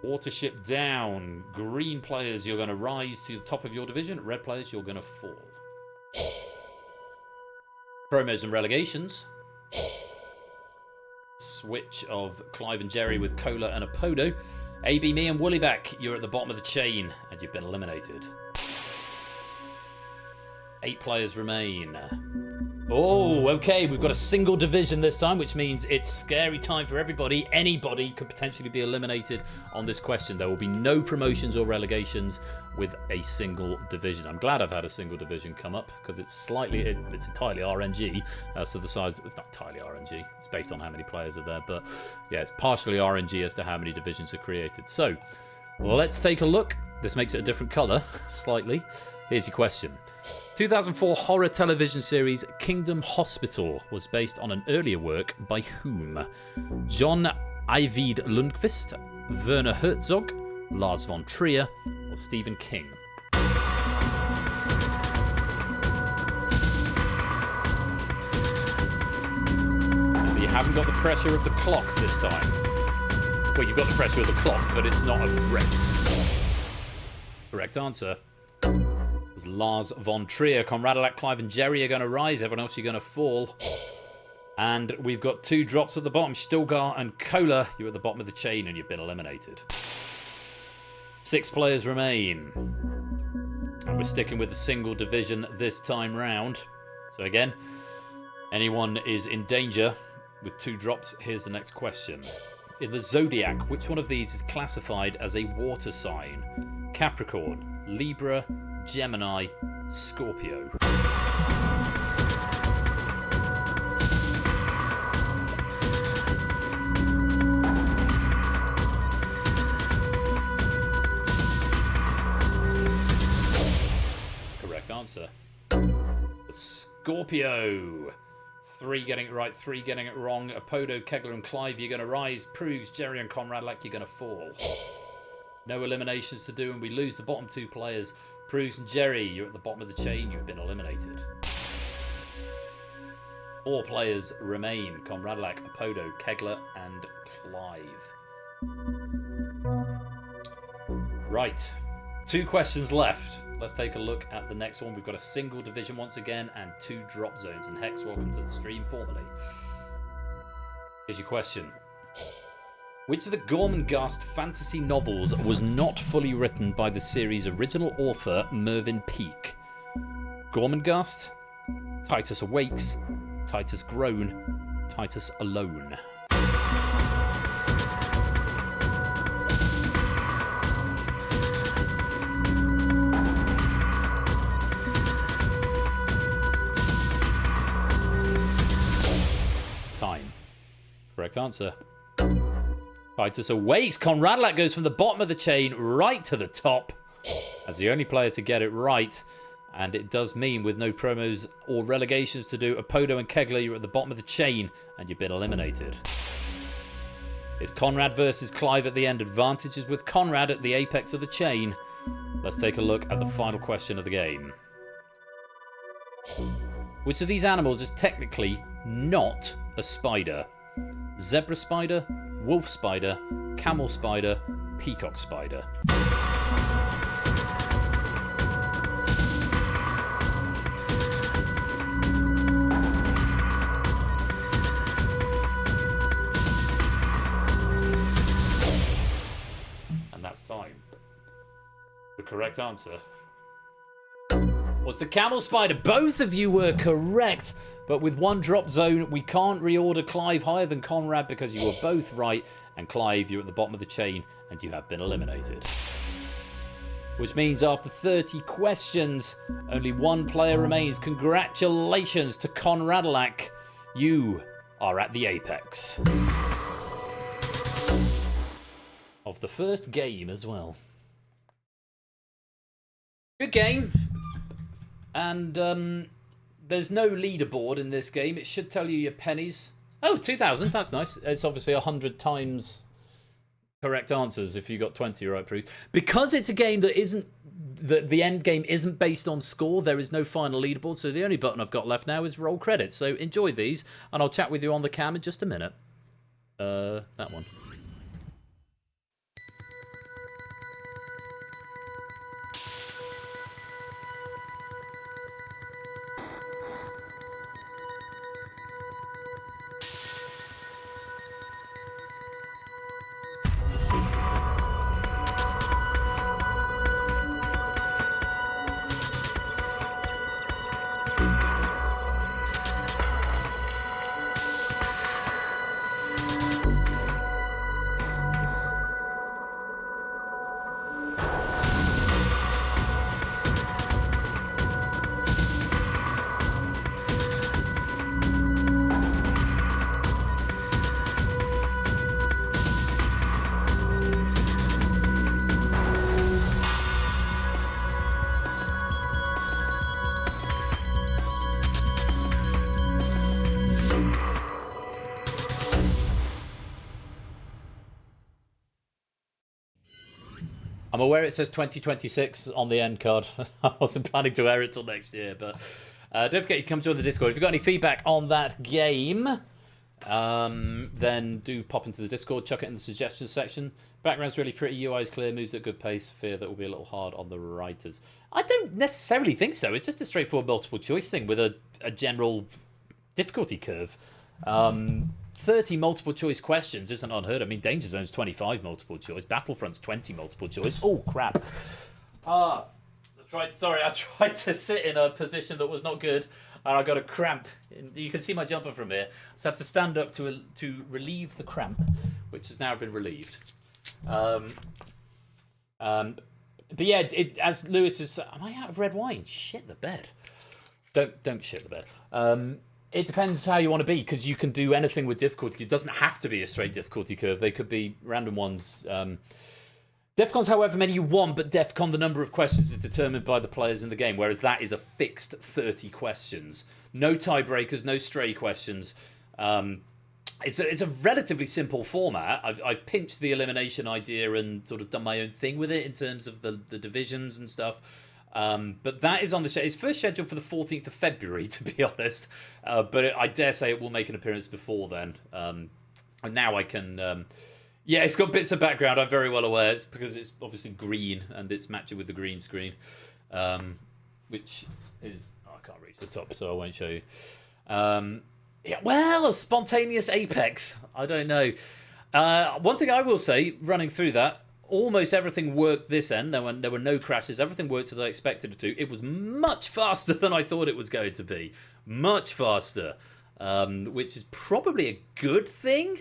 Watership Down. Green players, you're going to rise to the top of your division. Red players, you're going to fall. Promos and relegations. Switch of Clive and Jerry with Cola and Apodo. AB, me and Woollyback, you're at the bottom of the chain and you've been eliminated. 8 players remain. Oh, okay, we've got a single division this time, which means it's scary time for everybody. Anybody could potentially be eliminated on this question. There will be no promotions or relegations with a single division. I'm glad I've had a single division come up, because it's entirely RNG. So the size, it's not entirely RNG. It's based on how many players are there. But yeah, it's partially RNG as to how many divisions are created. So let's take a look. This makes it a different color, slightly. Here's your question. 2004 horror television series Kingdom Hospital was based on an earlier work by whom? John Ajvide Lundqvist, Werner Herzog, Lars von Trier, or Stephen King? Remember, you haven't got the pressure of the clock this time. Well, you've got the pressure of the clock, but it's not a race. Correct answer was Lars von Trier. Conradalac, Clive and Jerry are going to rise. Everyone else, you're going to fall. And we've got 2 drops at the bottom. Stilgar and Cola, you're at the bottom of the chain and you've been eliminated. 6 players remain. And we're sticking with the single division this time round. So again, anyone is in danger with 2 drops. Here's the next question. In the zodiac, which one of these is classified as a water sign? Capricorn, Libra, Gemini, Scorpio. Correct answer. Scorpio. 3 getting it right, 3 getting it wrong. Apodo, Kegler and Clive, you're going to rise. Prugs, Jerry and Conradalac, you're going to fall. No eliminations to do, and we lose the bottom 2 players. Prugs and Jerry, you're at the bottom of the chain. You've been eliminated. 4 players remain. Conradalac, Apodo, Kegler, and Clive. Right. 2 questions left. Let's take a look at the next one. We've got a single division once again and 2 drop zones. And Hex, welcome to the stream formally. Here's your question. Which of the Gormenghast fantasy novels was not fully written by the series' original author, Mervyn Peake? Gormenghast, Titus Awakes, Titus Grown, Titus Alone. time. Correct answer. Titus awaits. Conradlac goes from the bottom of the chain right to the top as the only player to get it right. And it does mean, with no promos or relegations to do, Apodo and Kegler, you're at the bottom of the chain and you've been eliminated. It's Conrad versus Clive at the end. Advantages with Conrad at the apex of the chain. Let's take a look at the final question of the game. Which of these animals is technically not a spider? Zebra spider, wolf spider, camel spider, peacock spider. And that's time. The correct answer was the camel spider. Both of you were correct, but with one drop zone, we can't reorder Clive higher than Conrad because you were both right, and Clive, you're at the bottom of the chain, and you have been eliminated. Which means after 30 questions, only one player remains. Congratulations to Conradlac. You are at the apex of the first game as well. Good game. And there's no leaderboard in this game. It should tell you your pennies. Oh, 2,000. That's nice. It's obviously 100 times correct answers if you got 20 right, please. Because it's a game that isn't... The end game isn't based on score. There is no final leaderboard. So the only button I've got left now is roll credits. So enjoy these. And I'll chat with you on the cam in just a minute. That one. I'm aware it says 2026 on the end card. I wasn't planning to air it till next year, but don't forget you can come join the Discord. If you've got any feedback on that game, then do pop into the Discord, chuck it in the suggestions section. Background's really pretty, UI's clear, moves at a good pace. Fear that will be a little hard on the writers. I don't necessarily think so. It's just a straightforward multiple choice thing with a general difficulty curve. 30 multiple choice questions isn't unheard of. I mean, Danger Zone's 25 multiple choice. Battlefront's 20 multiple choice. Oh, crap. I tried to sit in a position that was not good, and I got a cramp. You can see my jumper from here. So I have to stand up to relieve the cramp, which has now been relieved. But yeah, as Lewis is... Am I out of red wine? Shit the bed. Don't shit the bed. It depends how you want to be, because you can do anything with difficulty. It doesn't have to be a straight difficulty curve. They could be random ones. Defcon's however many you want, but Defcon, the number of questions is determined by the players in the game, whereas that is a fixed 30 questions. No tiebreakers, no stray questions. It's a relatively simple format. I've pinched the elimination idea and sort of done my own thing with it in terms of the divisions and stuff. But that is on the show. It's first scheduled for the 14th of February, to be honest. But I dare say it will make an appearance before then. And now I can... yeah, it's got bits of background. I'm very well aware. It's because it's obviously green, and it's matching with the green screen. Which is... Oh, I can't reach the top, so I won't show you. Yeah, well, a spontaneous apex. I don't know. One thing I will say, running through that, almost everything worked this end. There were no crashes. Everything worked as I expected it to. It was much faster than I thought it was going to be. Much faster. Which is probably a good thing.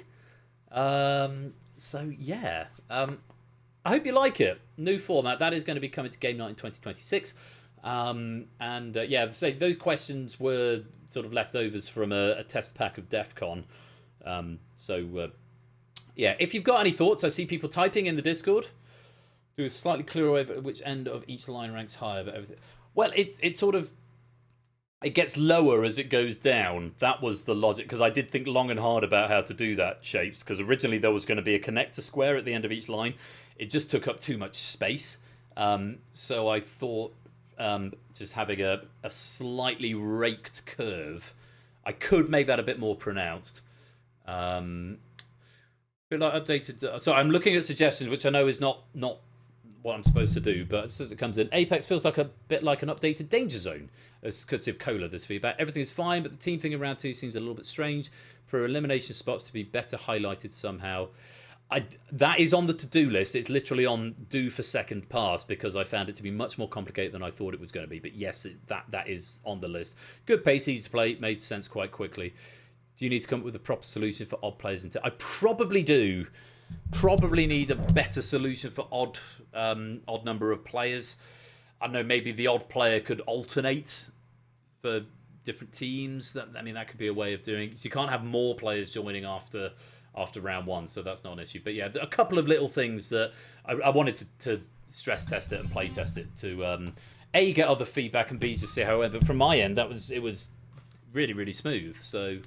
So, yeah. I hope you like it. New format. That is going to be coming to Game Night in 2026. Yeah, say those questions were sort of leftovers from a test pack of DEF CON. Yeah, if you've got any thoughts, I see people typing in the Discord. Do a slightly clearer way of which end of each line ranks higher, but everything. Well, it sort of it gets lower as it goes down. That was the logic, because I did think long and hard about how to do that, Shapes, because originally there was going to be a connector square at the end of each line. It just took up too much space. So I thought just having a slightly raked curve, I could make that a bit more pronounced. Bit like updated. So I'm looking at suggestions, which I know is not what I'm supposed to do, but as it comes in, Apex feels like a bit like an updated Danger Zone. As courtesy of Cola, this feedback. Everything is fine, but the team thing in round 2 seems a little bit strange. For elimination spots to be better highlighted somehow. That is on the to-do list. It's literally on do for second pass, because I found it to be much more complicated than I thought it was going to be. But yes, that is on the list. Good pace, easy to play, made sense quite quickly. Do you need to come up with a proper solution for odd players? I probably do. Probably need a better solution for odd number of players. I don't know, maybe the odd player could alternate for different teams. That could be a way of doing it. So you can't have more players joining after round 1, so that's not an issue. But yeah, a couple of little things that I wanted to stress test it and play test it to A, get other feedback, and B, just see how it went. But from my end, it was really, really smooth. So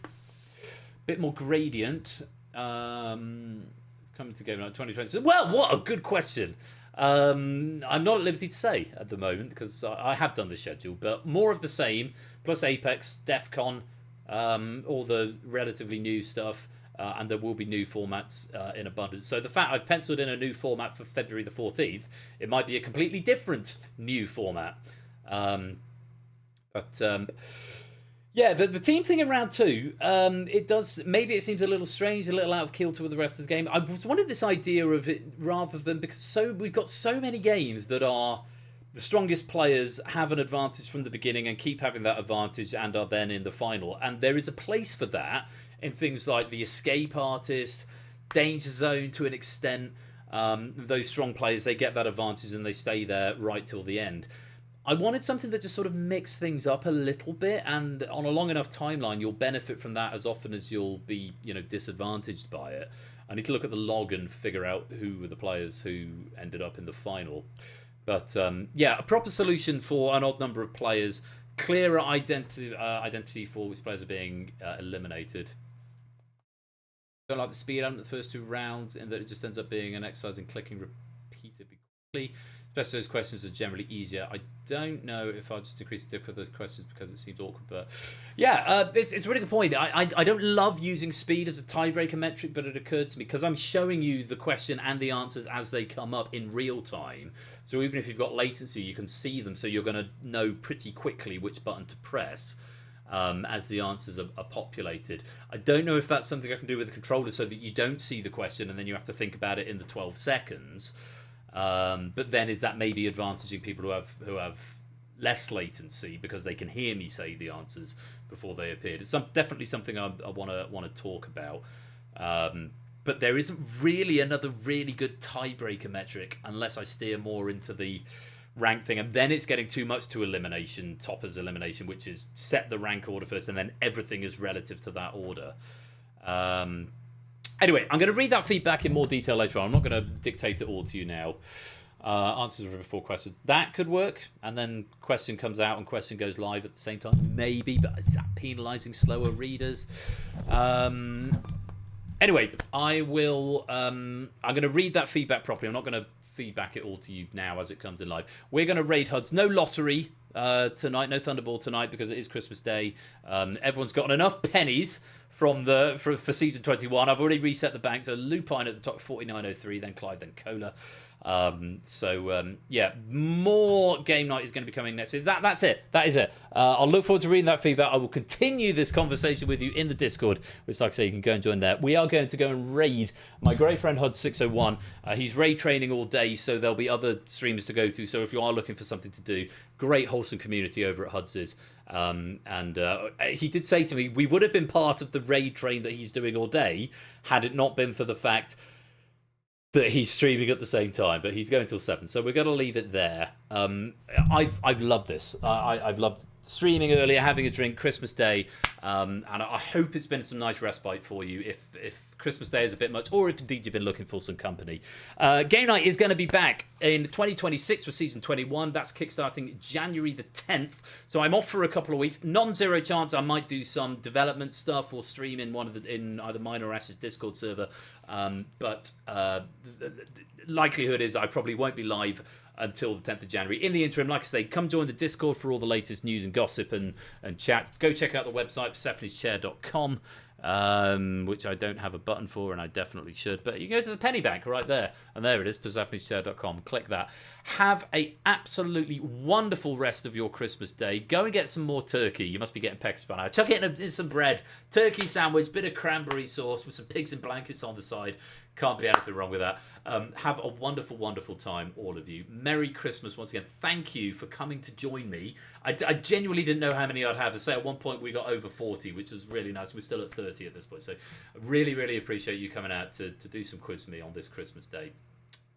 bit more gradient. It's coming to game night 2020. Well, what a good question. I'm not at liberty to say at the moment, because I have done the schedule, but more of the same, plus Apex, DEF CON, all the relatively new stuff, and there will be new formats in abundance. So the fact I've penciled in a new format for February the 14th, it might be a completely different new format. Yeah, the team thing in round 2, maybe it seems a little strange, a little out of kilter with the rest of the game. I was wanted this idea of it rather than, because we've got so many games that are the strongest players have an advantage from the beginning and keep having that advantage and are then in the final. And there is a place for that in things like the Escape Artist, Danger Zone to an extent. Those strong players, they get that advantage and they stay there right till the end. I wanted something that just sort of mixed things up a little bit, and on a long enough timeline, you'll benefit from that as often as you'll be, disadvantaged by it. I need to look at the log and figure out who were the players who ended up in the final. But yeah, a proper solution for an odd number of players, clearer identity for which players are being eliminated. Don't like the speed element of the first 2 rounds, in that it just ends up being an exercise in clicking repeatedly quickly. Especially those questions are generally easier. I don't know if I'll just increase the difficulty of those questions because it seems awkward, but yeah, it's a really good point. I don't love using speed as a tiebreaker metric, but it occurred to me because I'm showing you the question and the answers as they come up in real time. So even if you've got latency, you can see them, so you're going to know pretty quickly which button to press as the answers are populated. I don't know if that's something I can do with the controller so that you don't see the question and then you have to think about it in the 12 seconds. But then is that maybe advantaging people who have less latency because they can hear me say the answers before they appeared? It's definitely something I want to talk about. But there isn't really another really good tiebreaker metric unless I steer more into the rank thing, and then it's getting too much to elimination, toppers elimination, which is set the rank order first and then everything is relative to that order. Anyway, I'm going to read that feedback in more detail later on. I'm not going to dictate it all to you now. Answers before questions. That could work. And then question comes out and question goes live at the same time. Maybe, but is that penalising slower readers? Anyway, I will... I'm going to read that feedback properly. I'm not going to feedback it all to you now as it comes in live. We're going to raid HUDs. No lottery tonight. No Thunderball tonight because it is Christmas Day. Everyone's gotten enough pennies for season 21. I've already reset the bank, so Lupine at the top, 49.03, then Clive, then Cola. Yeah, more game night is going to be coming next. That's it. That is it. I'll look forward to reading that feedback. I will continue this conversation with you in the Discord, which, like I say, you can go and join there. We are going to go and raid my great friend HUD601. He's raid training all day, so there'll be other streams to go to. So if you are looking for something to do, great wholesome community over at HUD's. He did say to me, we would have been part of the raid train that he's doing all day had it not been for the fact that he's streaming at the same time, but he's going till 7, so we're going to leave it there. I've loved this. I've loved streaming earlier, having a drink, Christmas Day, and I hope it's been some nice respite for you. If Christmas Day is a bit much, or if indeed you've been looking for some company. Game Night is going to be back in 2026 for Season 21. That's kickstarting January the 10th. So I'm off for a couple of weeks. Non-zero chance I might do some development stuff or stream in in either mine or Ash's Discord server. But the likelihood is I probably won't be live until the 10th of January. In the interim, like I say, come join the Discord for all the latest news and gossip and chat. Go check out the website, persephoneschair.com. Which I don't have a button for, and I definitely should. But you go to the penny bank right there, and there it is, persephoneschair.com. Click that. Have a absolutely wonderful rest of your Christmas day. Go and get some more turkey. You must be getting pecked by now. Chuck it in some bread, turkey sandwich, bit of cranberry sauce with some pigs in blankets on the side. Can't be anything wrong with that. Have a wonderful, wonderful time, all of you. Merry Christmas once again. Thank you for coming to join me. I genuinely didn't know how many I'd have. I say at one point we got over 40, which was really nice. We're still at 30 at this point. So I really, really appreciate you coming out to do some quiz with me on this Christmas Day.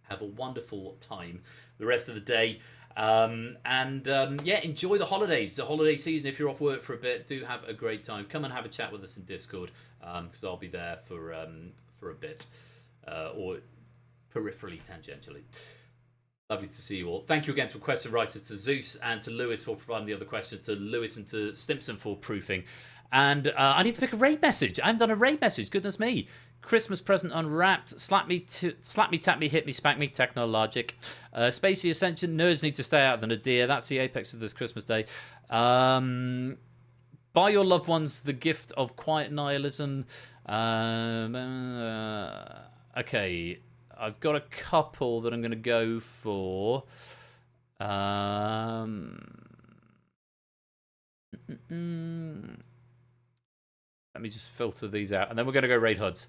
Have a wonderful time the rest of the day. Yeah, enjoy the holidays, the holiday season. If you're off work for a bit, do have a great time. Come and have a chat with us in Discord, because I'll be there for a bit. Or peripherally, tangentially. Lovely to see you all. Thank you again to question writers, to Zeus and to Lewis for providing the other questions, to Lewis and to Stimpson for proofing. And I need to pick a raid message. I haven't done a raid message. Goodness me. Christmas present unwrapped. Slap me, tap me, hit me, spank me. Technologic. Spacey Ascension. Nerds need to stay out of the nadir. That's the apex of this Christmas Day. Buy your loved ones the gift of quiet nihilism. Okay, I've got a couple that I'm going to go for. Let me just filter these out, and then we're going to go raid HUDs.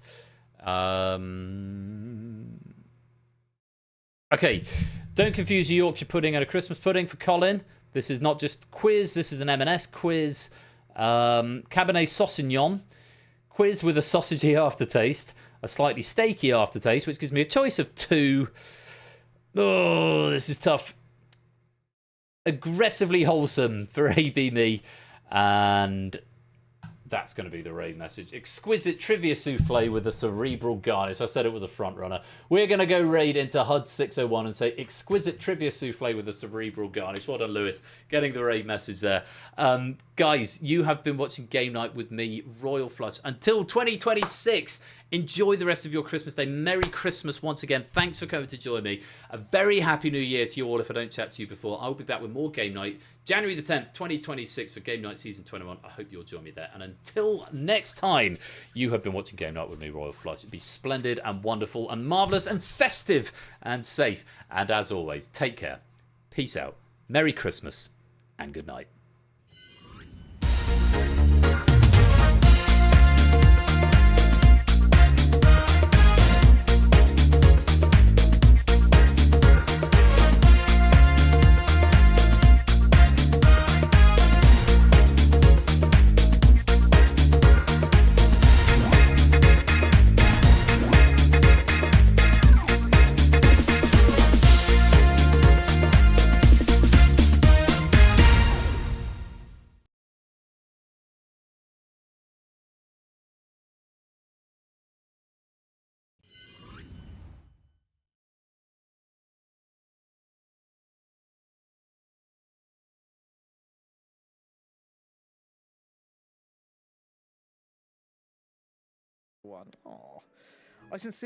Okay, don't confuse a Yorkshire pudding and a Christmas pudding for Colin. This is not just quiz, this is an M&S quiz. Cabernet Sauvignon. Quiz with a sausagey aftertaste. A slightly steaky aftertaste, which gives me a choice of 2. Oh, this is tough. Aggressively wholesome for AB me. And that's going to be the raid message. Exquisite trivia souffle with a cerebral garnish. I said it was a front runner. We're going to go raid into HUD 601 and say exquisite trivia souffle with a cerebral garnish. Well done, Lewis. Getting the raid message there. Guys, you have been watching Game Night with me, Royal Flush. Until 2026, enjoy the rest of your Christmas Day. Merry Christmas once again. Thanks for coming to join me. A very happy new year to you all if I don't chat to you before. I'll be back with more Game Night. January the 10th, 2026 for Game Night Season 21. I hope you'll join me there. And until next time, you have been watching Game Night with me, Royal Flush. It'd be splendid and wonderful and marvellous and festive and safe. And as always, take care. Peace out. Merry Christmas and good night. One. Oh, I sincerely.